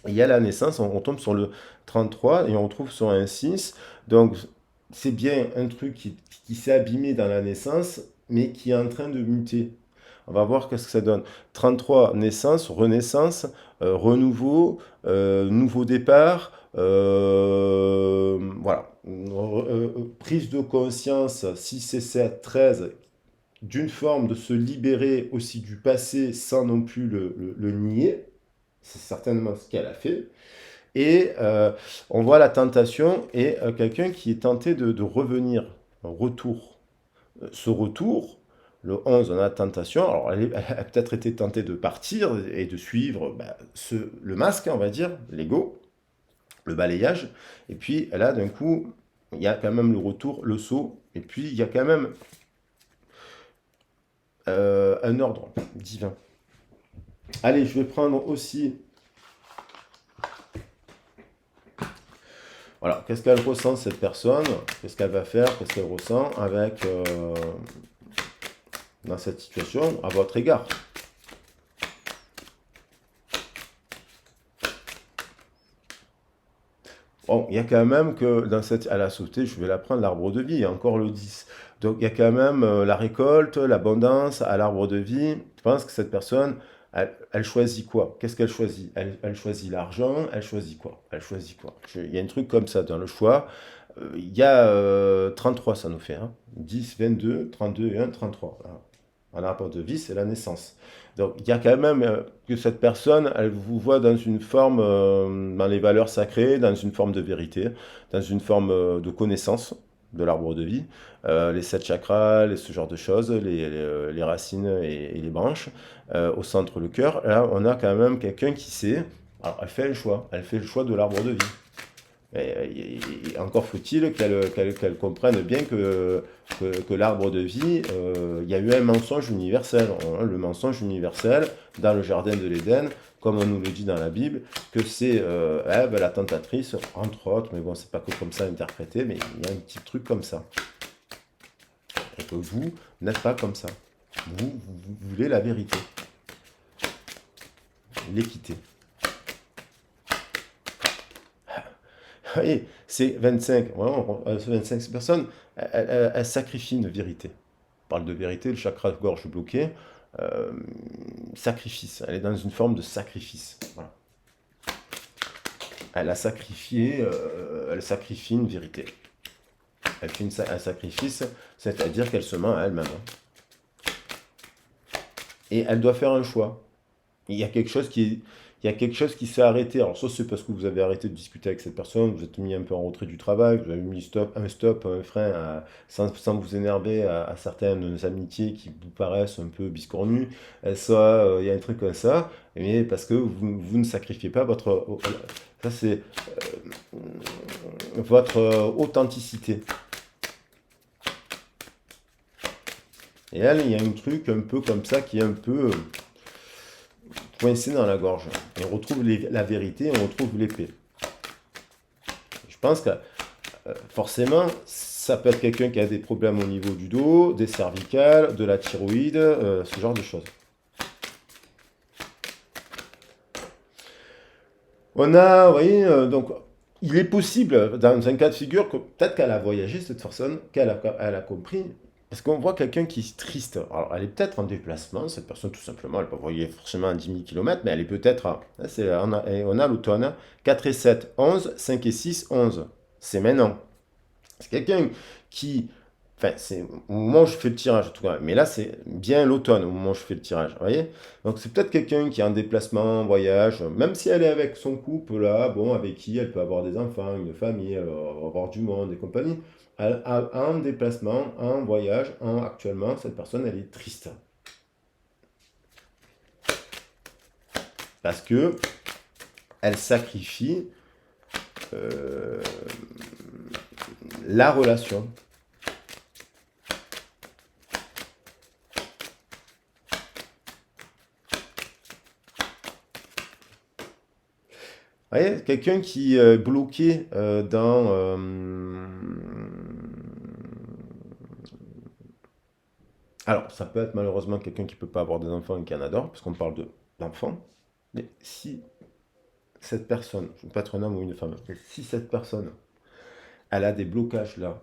Il y a la naissance, on tombe sur le 33 et on retrouve sur un 6. Donc, c'est bien un truc qui s'est abîmé dans la naissance, mais qui est en train de muter. On va voir qu'est-ce que ça donne. 33, naissance, renaissance, renouveau, nouveau départ. Voilà. Prise de conscience, 6 et 7, 13, d'une forme de se libérer aussi du passé sans non plus le nier. C'est certainement ce qu'elle a fait. Et on voit la tentation et quelqu'un qui est tenté de revenir, un retour. Ce retour, le 11, on a la tentation. Alors, elle a peut-être été tentée de partir et de suivre le masque, on va dire, l'ego, le balayage. Et puis, là, d'un coup, il y a quand même le retour, le saut. Et puis, il y a quand même un ordre divin. Allez, je vais prendre aussi. Voilà, qu'est-ce qu'elle ressent cette personne? Qu'est-ce qu'elle va faire? Qu'est-ce qu'elle ressent avec dans cette situation à votre égard? Bon, il y a quand même que dans cette, elle a sauté, je vais la prendre, l'arbre de vie, il y a encore le 10. Donc il y a quand même la récolte, l'abondance à l'arbre de vie. Je pense que cette personne, elle choisit quoi? Qu'est-ce qu'elle choisit? Elle choisit l'argent, elle choisit quoi? Elle choisit quoi? Il y a un truc comme ça dans le choix. Il y a 33, ça nous fait, hein. 10, 22, 32 et 1, 33. Voilà. Un arbre de vie, c'est la naissance. Donc il y a quand même que cette personne, elle vous voit dans une forme, dans les valeurs sacrées, dans une forme de vérité, dans une forme de connaissance de l'arbre de vie, les 7 chakras, ce genre de choses, les racines et les branches, au centre le cœur. Là, on a quand même quelqu'un qui sait, alors elle fait le choix de l'arbre de vie. Et encore faut-il qu'elle comprenne bien que l'arbre de vie, il y a eu un mensonge universel, hein, le mensonge universel dans le jardin de l'Éden, comme on nous le dit dans la Bible, que c'est Ève, la tentatrice, entre autres, mais bon, c'est pas que comme ça interprété, mais il y a un petit truc comme ça. Et que vous n'êtes pas comme ça. Vous voulez la vérité, l'équité. Vous voyez, c'est 25, vraiment, ces 25 personnes, elles sacrifient une vérité. On parle de vérité, le chakra gorge bloqué, euh, sacrifice. Elle est dans une forme de sacrifice. Voilà. Elle a sacrifié, elle sacrifie une vérité. Elle fait un sacrifice, c'est-à-dire qu'elle se ment à elle-même, hein. Et elle doit faire un choix. Il y a quelque chose qui, il y a quelque chose qui s'est arrêté. Alors, soit c'est parce que vous avez arrêté de discuter avec cette personne, vous êtes mis un peu en retrait du travail, vous avez mis stop, un frein, sans vous énerver à certaines amitiés qui vous paraissent un peu biscornues. Soit il y a un truc comme ça, mais parce que vous ne sacrifiez pas ça c'est votre authenticité. Et elle, il y a un truc un peu comme ça qui est un peu coincé dans la gorge. Et on retrouve la vérité, on retrouve l'épée. Je pense que forcément, ça peut être quelqu'un qui a des problèmes au niveau du dos, des cervicales, de la thyroïde, ce genre de choses. On a, vous voyez, donc, il est possible, dans un cas de figure, que peut-être qu'elle a voyagé, cette personne, elle a compris, parce qu'on voit quelqu'un qui est triste. Alors, elle est peut-être en déplacement, cette personne, tout simplement, elle peut voyager forcément à 10 000 km, mais elle est peut-être, on a l'automne, 4 et 7, 11, 5 et 6, 11. C'est maintenant. C'est quelqu'un qui, enfin, c'est au moment où je fais le tirage, en tout cas. Mais là, c'est bien l'automne, au moment où je fais le tirage, vous voyez? Donc, c'est peut-être quelqu'un qui est en déplacement, en voyage, même si elle est avec son couple, là, bon, avec qui elle peut avoir des enfants, une famille, avoir du monde et compagnie. En déplacement, en voyage, actuellement, cette personne, elle est triste. Parce que elle sacrifie euh, la relation. Vous voyez, quelqu'un qui est bloqué Alors, ça peut être malheureusement quelqu'un qui ne peut pas avoir des enfants et qui en adore, parce qu'on parle d'enfants. Mais si cette personne, je ne veux pas être un homme ou une femme, mais si cette personne, elle a des blocages là,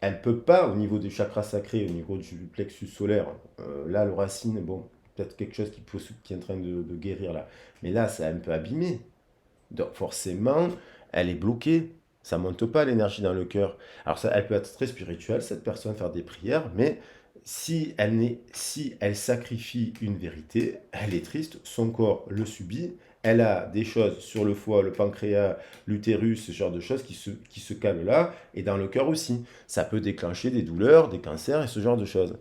elle ne peut pas, au niveau du chakra sacré, au niveau du plexus solaire, là, le racine, bon, peut-être quelque chose qui est en train de guérir là. Mais là, c'est un peu abîmé. Donc forcément, elle est bloquée. Ça monte pas l'énergie dans le cœur. Alors ça, elle peut être très spirituelle, cette personne, faire des prières, mais si elle sacrifie une vérité, elle est triste, son corps le subit, elle a des choses sur le foie, le pancréas, l'utérus, ce genre de choses qui se calent là, et dans le cœur aussi. Ça peut déclencher des douleurs, des cancers et ce genre de choses.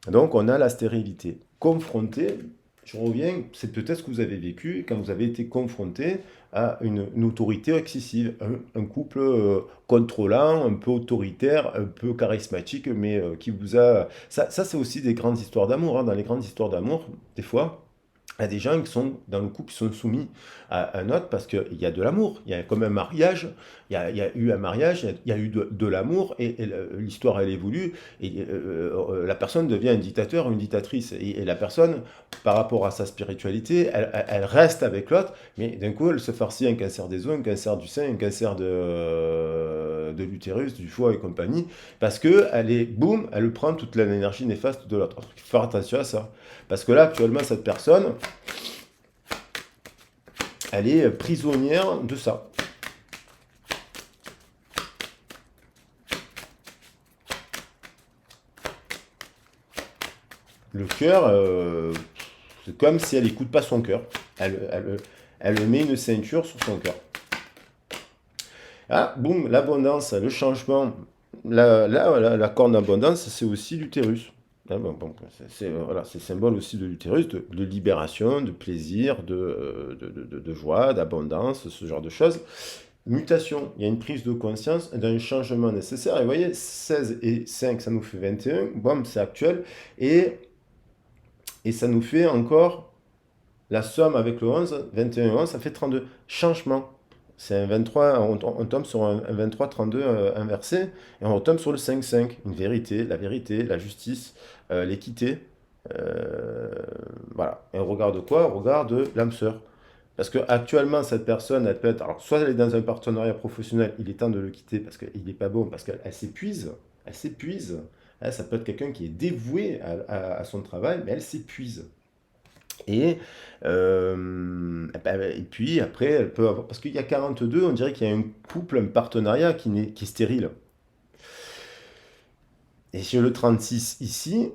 Donc on a la stérilité. Confronté, je reviens, c'est peut-être ce que vous avez vécu quand vous avez été confronté à une autorité excessive, un couple contrôlant, un peu autoritaire, un peu charismatique, mais qui vous a... Ça c'est aussi des grandes histoires d'amour, hein. Dans les grandes histoires d'amour, des fois, il y a des gens qui sont dans le couple qui sont soumis à un autre parce qu'il y a de l'amour. Il y a comme un mariage, il y a eu un mariage, il y a eu de l'amour et l'histoire elle évolue et la personne devient un dictateur ou une dictatrice. Et la personne, par rapport à sa spiritualité, elle reste avec l'autre, mais d'un coup elle se farcit un cancer des os, un cancer du sein, un cancer de l'utérus, du foie et compagnie, parce que boum, elle prend toute l'énergie néfaste de l'autre. Il faut faire attention à ça. Parce que là, actuellement, cette personne, elle est prisonnière de ça. Le cœur, c'est comme si elle n'écoute pas son cœur. Elle met une ceinture sur son cœur. Ah, boum, l'abondance, le changement. La corne d'abondance, c'est aussi l'utérus. Ah, bon, voilà, c'est symbole aussi de l'utérus, de libération, de plaisir, de joie, d'abondance, ce genre de choses. mutation, il y a une prise de conscience d'un changement nécessaire. Et vous voyez, 16 et 5, ça nous fait 21. Bon, c'est actuel. Et, et ça nous fait encore la somme avec le 11, 21 et 11, ça fait 32. Changement. C'est un 23, on tombe sur un 23-32 inversé, et on retombe sur le 5-5. Une vérité, la justice, l'équité. Euh, voilà. Et on regarde quoi? On regarde l'âme sœur. Parce que actuellement, cette personne, elle peut être. Alors, soit elle est dans un partenariat professionnel, il est temps de le quitter parce qu'il n'est pas bon, parce qu'elle s'épuise. Elle s'épuise. Hein, ça peut être quelqu'un qui est dévoué à son travail, mais elle s'épuise. Et, et puis après, elle peut avoir. Parce qu'il y a 42, on dirait qu'il y a un couple, un partenariat qui est stérile. Et sur le 36 ici,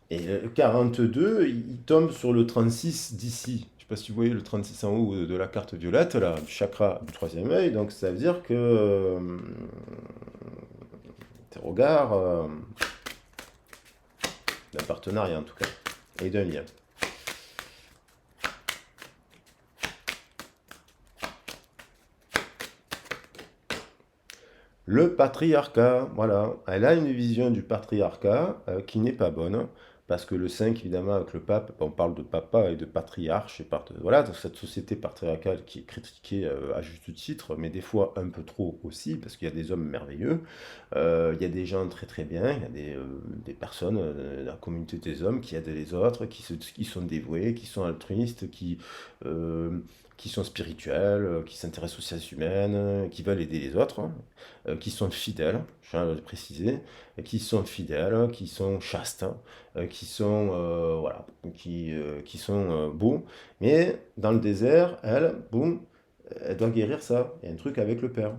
et le 42, il tombe sur le 36 d'ici. Je ne sais pas si vous voyez le 36 en haut de la carte violette, là, du chakra du troisième œil. Donc ça veut dire que tes regards d'un partenariat en tout cas, et d'un lien. Le patriarcat, voilà. Elle a une vision du patriarcat qui n'est pas bonne, parce que le 5, évidemment, avec le pape, on parle de papa et de patriarche, voilà, dans cette société patriarcale qui est critiquée à juste titre, mais des fois un peu trop aussi, parce qu'il y a des hommes merveilleux, il y a des gens très très bien, il y a des personnes de la communauté des hommes qui aident les autres, qui sont dévoués, qui sont altruistes, euh, qui sont spirituels, qui s'intéressent aux sciences humaines, qui veulent aider les autres, hein, qui sont fidèles, je tiens à le préciser, qui sont fidèles, qui sont chastes, hein, qui sont, voilà, qui sont beaux. Mais dans le désert, elle, boum, elle doit guérir ça. Il y a un truc avec le père.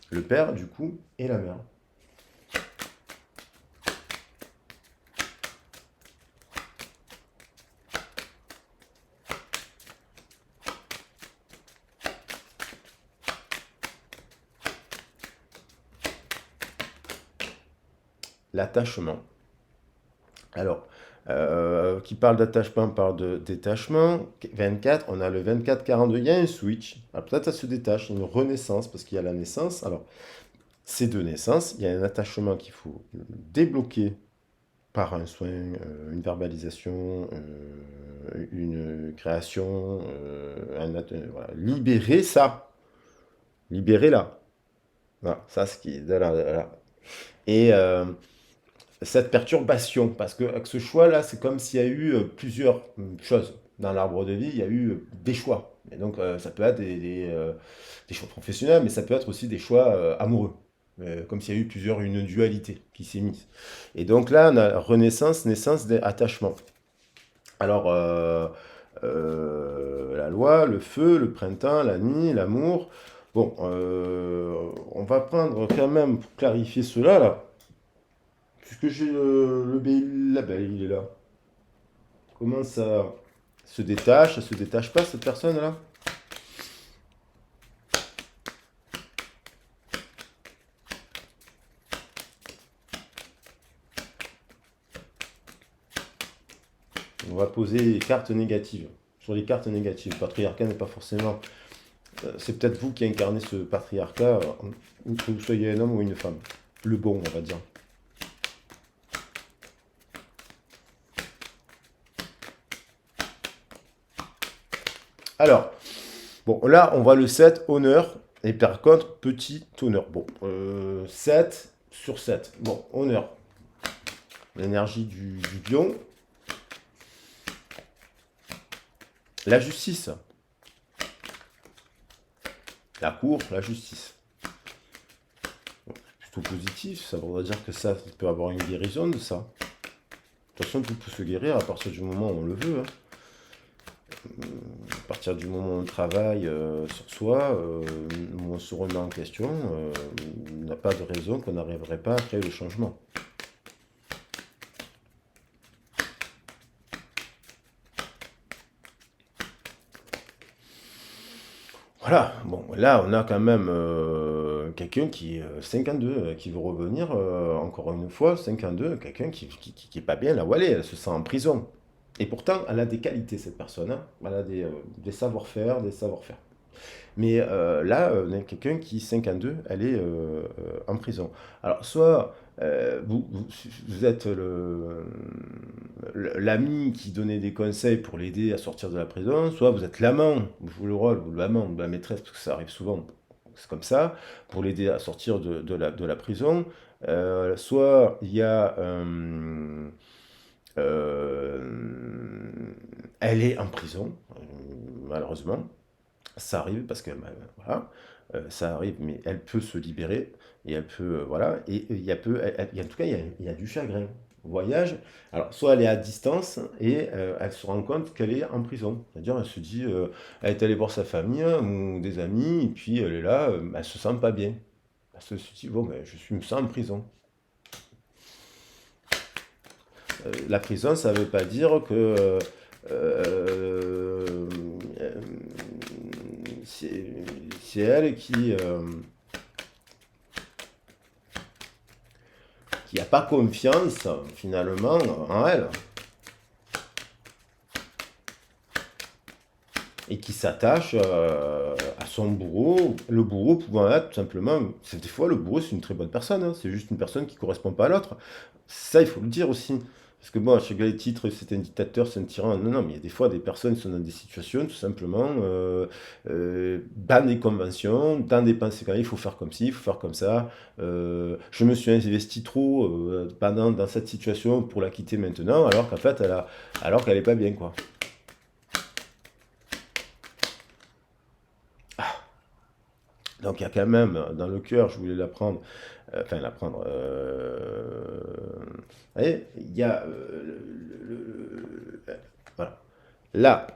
Le père, du coup, et la mère. L'attachement. Alors, qui parle d'attachement parle de détachement. 24, on a le 24-42, il y a un switch. Alors, peut-être ça se détache, une renaissance, parce qu'il y a la naissance. Alors, ces deux naissances, il y a un attachement qu'il faut débloquer par un soin, une verbalisation, une création, voilà. Libérer ça. Libérer-la. Voilà, ça, ce qui est. Voilà, voilà. Et cette perturbation, parce que avec ce choix-là, c'est comme s'il y a eu plusieurs choses. Dans l'arbre de vie, il y a eu des choix. Et donc, ça peut être des choix professionnels, mais ça peut être aussi des choix amoureux. Comme s'il y a eu une dualité qui s'est mise. Et donc là, on a renaissance, naissance, attachement. Alors, la loi, le feu, le printemps, la nuit, l'amour. Bon, on va prendre quand même, pour clarifier cela, là, puisque j'ai label, il est là. Comment ça se détache, ça se détache pas, cette personne-là? On va poser les cartes négatives. Sur les cartes négatives, le patriarcat n'est pas forcément. C'est peut-être vous qui incarnez ce patriarcat, que vous soyez un homme ou une femme. Le bon, on va dire. Alors, bon, là, on voit le 7, honneur. Et par contre, petit honneur. Bon, 7 sur 7. Bon, honneur. L'énergie du lion. La justice. La cour, la justice. Bon, plutôt positif, ça voudrait dire que ça peut avoir une guérison de ça. De toute façon, tout peut se guérir à partir du moment où on le veut, hein. À partir du moment où on travaille sur soi, où on se remet en question, il n'y a pas de raison qu'on n'arriverait pas à créer le changement. Voilà, bon, là on a quand même quelqu'un qui est 52, qui veut revenir encore une fois, 52, quelqu'un qui est pas bien là où elle est, elle se sent en prison. Et pourtant, elle a des qualités, cette personne, hein. Elle a des savoir-faire, des savoir-faire. Mais là, on a quelqu'un qui, 52, elle est en prison. Alors, soit vous êtes l'ami qui donnait des conseils pour l'aider à sortir de la prison, soit vous êtes l'amant, vous jouez le rôle, ou l'amant ou la maîtresse, parce que ça arrive souvent, c'est comme ça, pour l'aider à sortir de la prison. Soit il y a... euh, elle est en prison, malheureusement. Ça arrive parce que voilà, ça arrive, mais elle peut se libérer et elle peut voilà et il y a peu, en tout cas il y a du chagrin. Voyage. Alors soit elle est à distance et elle se rend compte qu'elle est en prison. C'est-à-dire elle se dit, elle est allée voir sa famille hein, ou des amis et puis elle est là, elle se sent pas bien. Elle se dit bon ben je me sens en prison. La prison ça veut pas dire que euh, c'est c'est elle qui n'a pas confiance finalement en elle et qui s'attache à son bourreau. Le bourreau pouvant être tout simplement, des fois le bourreau c'est une très bonne personne, hein, c'est juste une personne qui ne correspond pas à l'autre. Ça il faut le dire aussi. Parce que bon, je sais que les titres, c'est un dictateur, c'est un tyran. Non, non, mais il y a des fois des personnes qui sont dans des situations, tout simplement, dans des conventions, dans des pensées, quand il faut faire comme ci, il faut faire comme ça. Je me suis investi trop dans cette situation pour la quitter maintenant, alors qu'en fait, alors qu'elle est pas bien, quoi. Donc il y a quand même dans le cœur, je voulais l'apprendre, enfin l'apprendre. Vous voyez, il y a voilà. Là,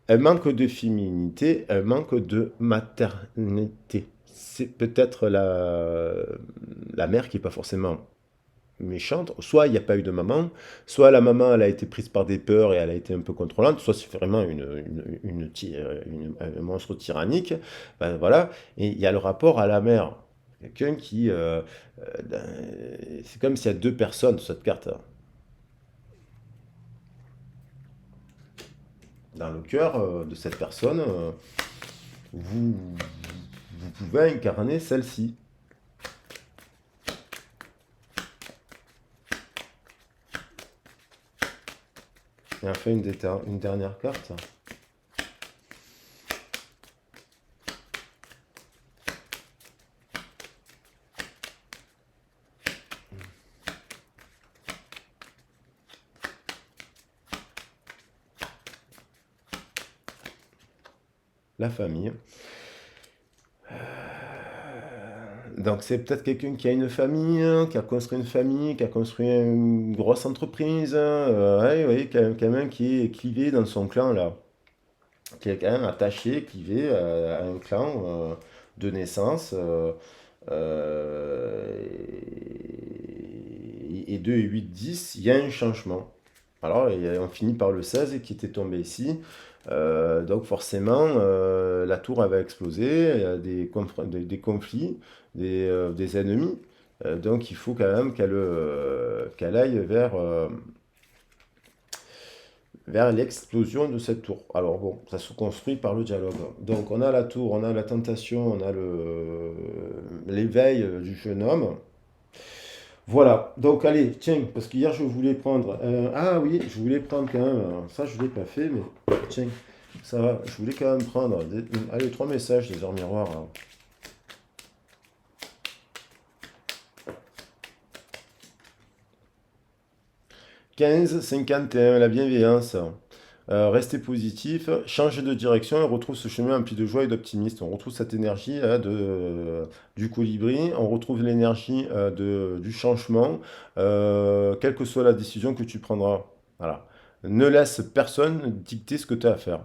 un manque de féminité, un manque de maternité. C'est peut-être la mère qui n'est pas forcément méchante. Soit il n'y a pas eu de maman, soit la maman elle a été prise par des peurs et elle a été un peu contrôlante, soit c'est vraiment un monstre tyrannique. Ben, voilà. Et il y a le rapport à la mère. Quelqu'un qui... c'est comme s'il y a deux personnes sur cette carte. Dans le cœur de cette personne, vous, vous pouvez incarner celle-ci. Et enfin, une dernière carte. La famille. Donc c'est peut-être quelqu'un qui a une famille, hein, qui a construit une famille, qui a construit une grosse entreprise, hein, ouais, ouais, quand même qui est clivé dans son clan là, qui est quand même attaché, clivé à un clan de naissance. Et 2 et 8, 10, il y a un changement. Alors on finit par le 16 qui était tombé ici. Donc forcément, la tour avait explosé, il y a des conflits, des ennemis. Donc il faut quand même qu'elle aille vers l'explosion de cette tour. Alors bon, ça se construit par le dialogue. Donc on a la tour, on a la tentation, on a l'éveil du jeune homme. Voilà, donc allez, tiens, parce qu'hier je voulais prendre... ah oui, je voulais prendre quand même... ça je ne l'ai pas fait, mais tiens, ça va, je voulais quand même prendre... allez, 3 messages des heures miroirs. Hein. 15, 51, la bienveillance. Rester positif, changer de direction et on retrouve ce chemin empli de joie et d'optimisme. On retrouve cette énergie du colibri, on retrouve l'énergie du changement, quelle que soit la décision que tu prendras. Voilà. Ne laisse personne dicter ce que tu as à faire.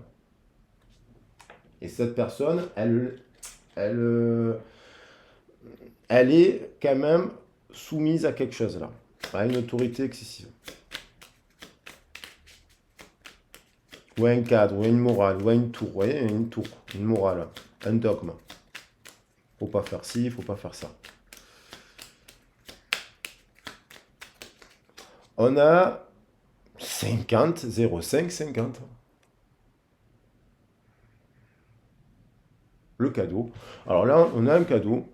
Et cette personne, elle, elle est quand même soumise à quelque chose là, à une autorité excessive. Ou à un cadre, ou à une morale, ou à une tour, vous voyez, une tour, une morale, un dogme. Faut pas faire ci, faut pas faire ça. On a 50, 05, 50. Le cadeau. Alors là, on a un cadeau.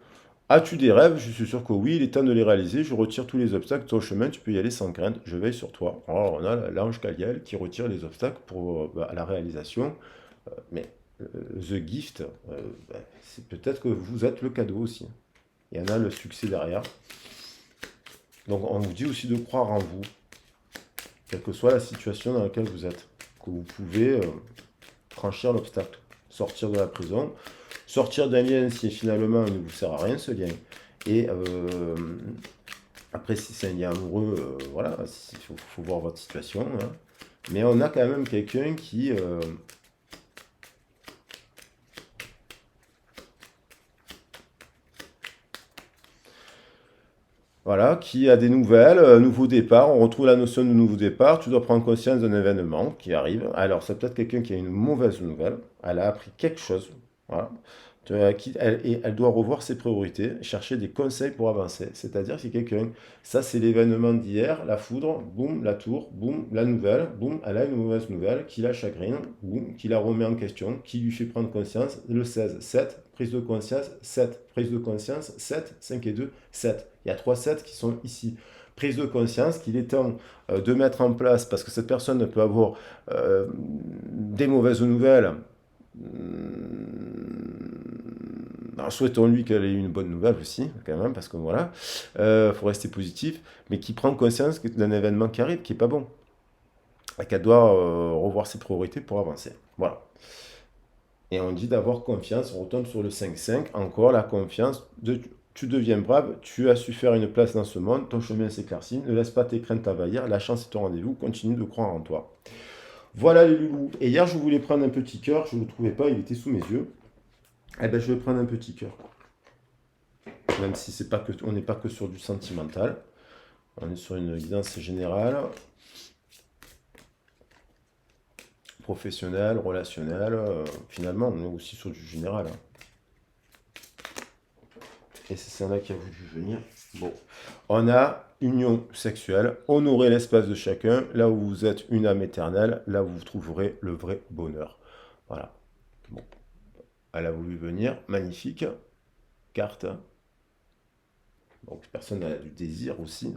As-tu des rêves? Je suis sûr que oui, il est temps de les réaliser. Je retire tous les obstacles de ton chemin, tu peux y aller sans crainte. Je veille sur toi. Alors on a l'ange Caliel qui retire les obstacles pour à la réalisation. Mais The Gift, c'est peut-être que vous êtes le cadeau aussi. Il y en a le succès derrière. Donc on vous dit aussi de croire en vous, quelle que soit la situation dans laquelle vous êtes, que vous pouvez franchir l'obstacle, sortir de la prison, sortir d'un lien si finalement il ne vous sert à rien ce lien. Et après, si c'est un lien amoureux, voilà, il faut voir votre situation, hein. Mais on a quand même quelqu'un qui, voilà, qui a des nouvelles, nouveau départ. On retrouve la notion de nouveau départ. Tu dois prendre conscience d'un événement qui arrive. Alors, c'est peut-être quelqu'un qui a une mauvaise nouvelle. Elle a appris quelque chose. Voilà. Et elle doit revoir ses priorités, chercher des conseils pour avancer. C'est-à-dire que c'est quelqu'un, ça c'est l'événement d'hier, la foudre, boum, la tour, boum, la nouvelle, boum, elle a une mauvaise nouvelle, qui la chagrine, boum, qui la remet en question, qui lui fait prendre conscience. Le 16, 7, prise de conscience, 7, prise de conscience, 7, 5 et 2, 7. Il y a 3 7 qui sont ici. Prise de conscience qu'il est temps de mettre en place, parce que cette personne peut avoir des mauvaises nouvelles. Alors, souhaitons-lui qu'elle ait une bonne nouvelle aussi, quand même, parce que voilà, faut rester positif, mais qui prend conscience d'un événement qui arrive, qui est pas bon, et qu'elle doit revoir ses priorités pour avancer. Voilà. Et on dit d'avoir confiance, on retombe sur le 5-5, encore la confiance, tu deviens brave, tu as su faire une place dans ce monde, ton chemin s'éclaircit, ne laisse pas tes craintes t'envahir, la chance est au rendez-vous, continue de croire en toi. Voilà les loulous. Et hier, je voulais prendre un petit cœur, je ne le trouvais pas, il était sous mes yeux. Eh ben, je vais prendre un petit cœur. Même si c'est pas que, on n'est pas que sur du sentimental, on est sur une guidance générale, professionnelle, relationnelle. Finalement, on est aussi sur du général, hein. Et c'est ça là qui a voulu venir. Bon, on a union sexuelle, honorer l'espace de chacun, là où vous êtes une âme éternelle, là où vous trouverez le vrai bonheur. Voilà. Bon, elle a voulu venir, magnifique carte. Donc personne n'a du désir aussi.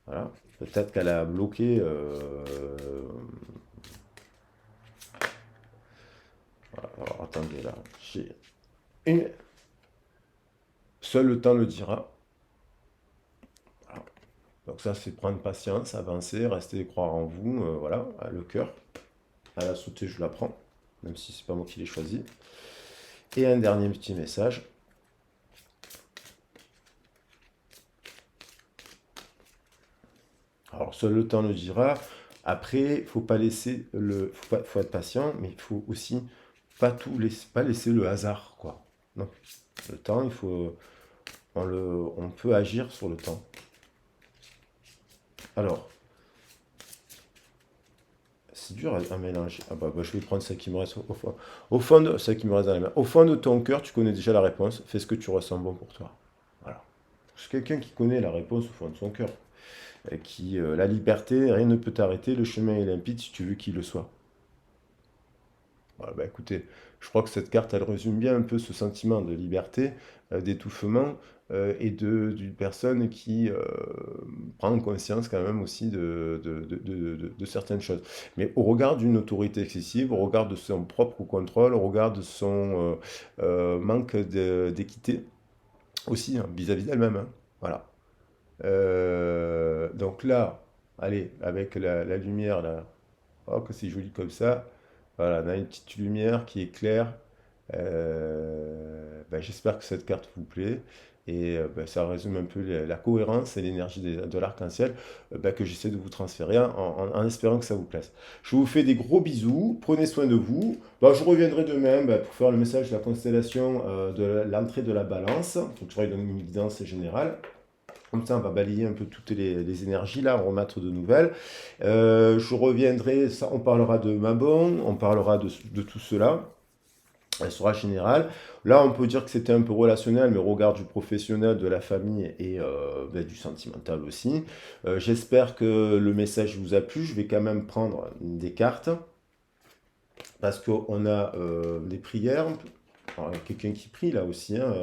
Voilà. Peut-être qu'elle a bloqué. Voilà. Alors attendez là. Une... Seul le temps le dira. Voilà. Donc ça c'est prendre patience, avancer, rester croire en vous. Voilà, le cœur. À la sauter, je la prends. Même si c'est pas moi qui l'ai choisi. Et un dernier petit message. Alors seul le temps le dira. Après, faut pas laisser le, faut être patient, mais il faut aussi pas laisser le hasard, quoi. Non, le temps, on peut agir sur le temps. Alors, c'est dur à mélanger. Ah bah, je vais prendre celle qui me reste au fond. Celle qui me reste dans la main. Au fond de ton cœur, tu connais déjà la réponse. Fais ce que tu ressens bon pour toi. Voilà. C'est quelqu'un qui connaît la réponse au fond de son cœur. La liberté, rien ne peut t'arrêter. Le chemin est limpide si tu veux qu'il le soit. Voilà, bah écoutez, je crois que cette carte, elle résume bien un peu ce sentiment de liberté, d'étouffement, d'une personne qui prend conscience quand même aussi de certaines choses. Mais au regard d'une autorité excessive, au regard de son propre contrôle, au regard de son manque d'équité aussi, hein, vis-à-vis d'elle-même, hein. Voilà. Donc là, allez, avec la lumière là, oh que c'est joli comme ça. Voilà, on a une petite lumière qui est claire. Ben, j'espère que cette carte vous plaît. Et ben, ça résume un peu la cohérence et l'énergie de l'arc-en-ciel ben, que j'essaie de vous transférer en espérant que ça vous plaise. Je vous fais des gros bisous. Prenez soin de vous. Ben, je reviendrai demain ben, pour faire le message de la constellation de l'entrée de la balance. Donc, je vais donner une guidance générale. Comme ça, on va balayer un peu toutes les énergies, là, on remettre de nouvelles. Je reviendrai, ça, on parlera de Mabon, on parlera de tout cela. elle sera générale. Là, on peut dire que c'était un peu relationnel, mais au regard du professionnel, de la famille et ben, du sentimental aussi. J'espère que le message vous a plu. Je vais quand même prendre des cartes parce qu'on a des prières. Alors, il y a quelqu'un qui prie là aussi, hein,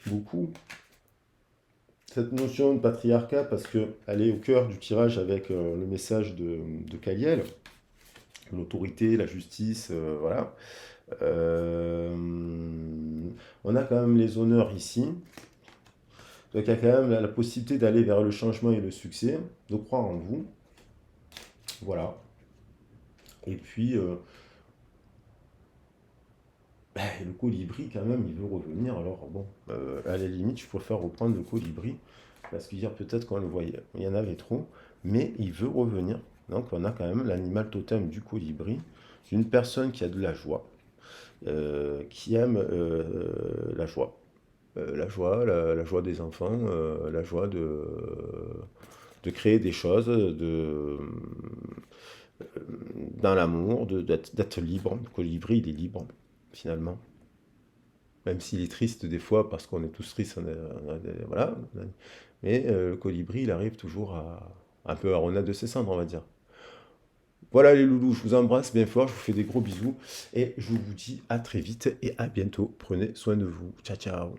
beaucoup. Cette notion de patriarcat, parce qu'elle est au cœur du tirage avec le message de Kaliel, l'autorité, la justice, voilà. Euh, on a quand même les honneurs ici. Donc il y a quand même la possibilité d'aller vers le changement et le succès, de croire en vous. Voilà. Et puis, ben, le colibri, quand même, il veut revenir. Alors, bon, à la limite, je préfère reprendre le colibri, parce qu'hier, peut-être qu'on le voyait, il y en avait trop, mais il veut revenir. Donc, on a quand même l'animal totem du colibri, une personne qui a de la joie, qui aime la joie, la joie des enfants, la joie de créer des choses, dans l'amour, d'être libre. Le colibri, il est libre, finalement. Même s'il est triste des fois, parce qu'on est tous tristes, voilà. Mais le colibri, il arrive toujours un peu à renaître de ses cendres, on va dire. Voilà les loulous, je vous embrasse bien fort, je vous fais des gros bisous et je vous dis à très vite et à bientôt. Prenez soin de vous. Ciao, ciao.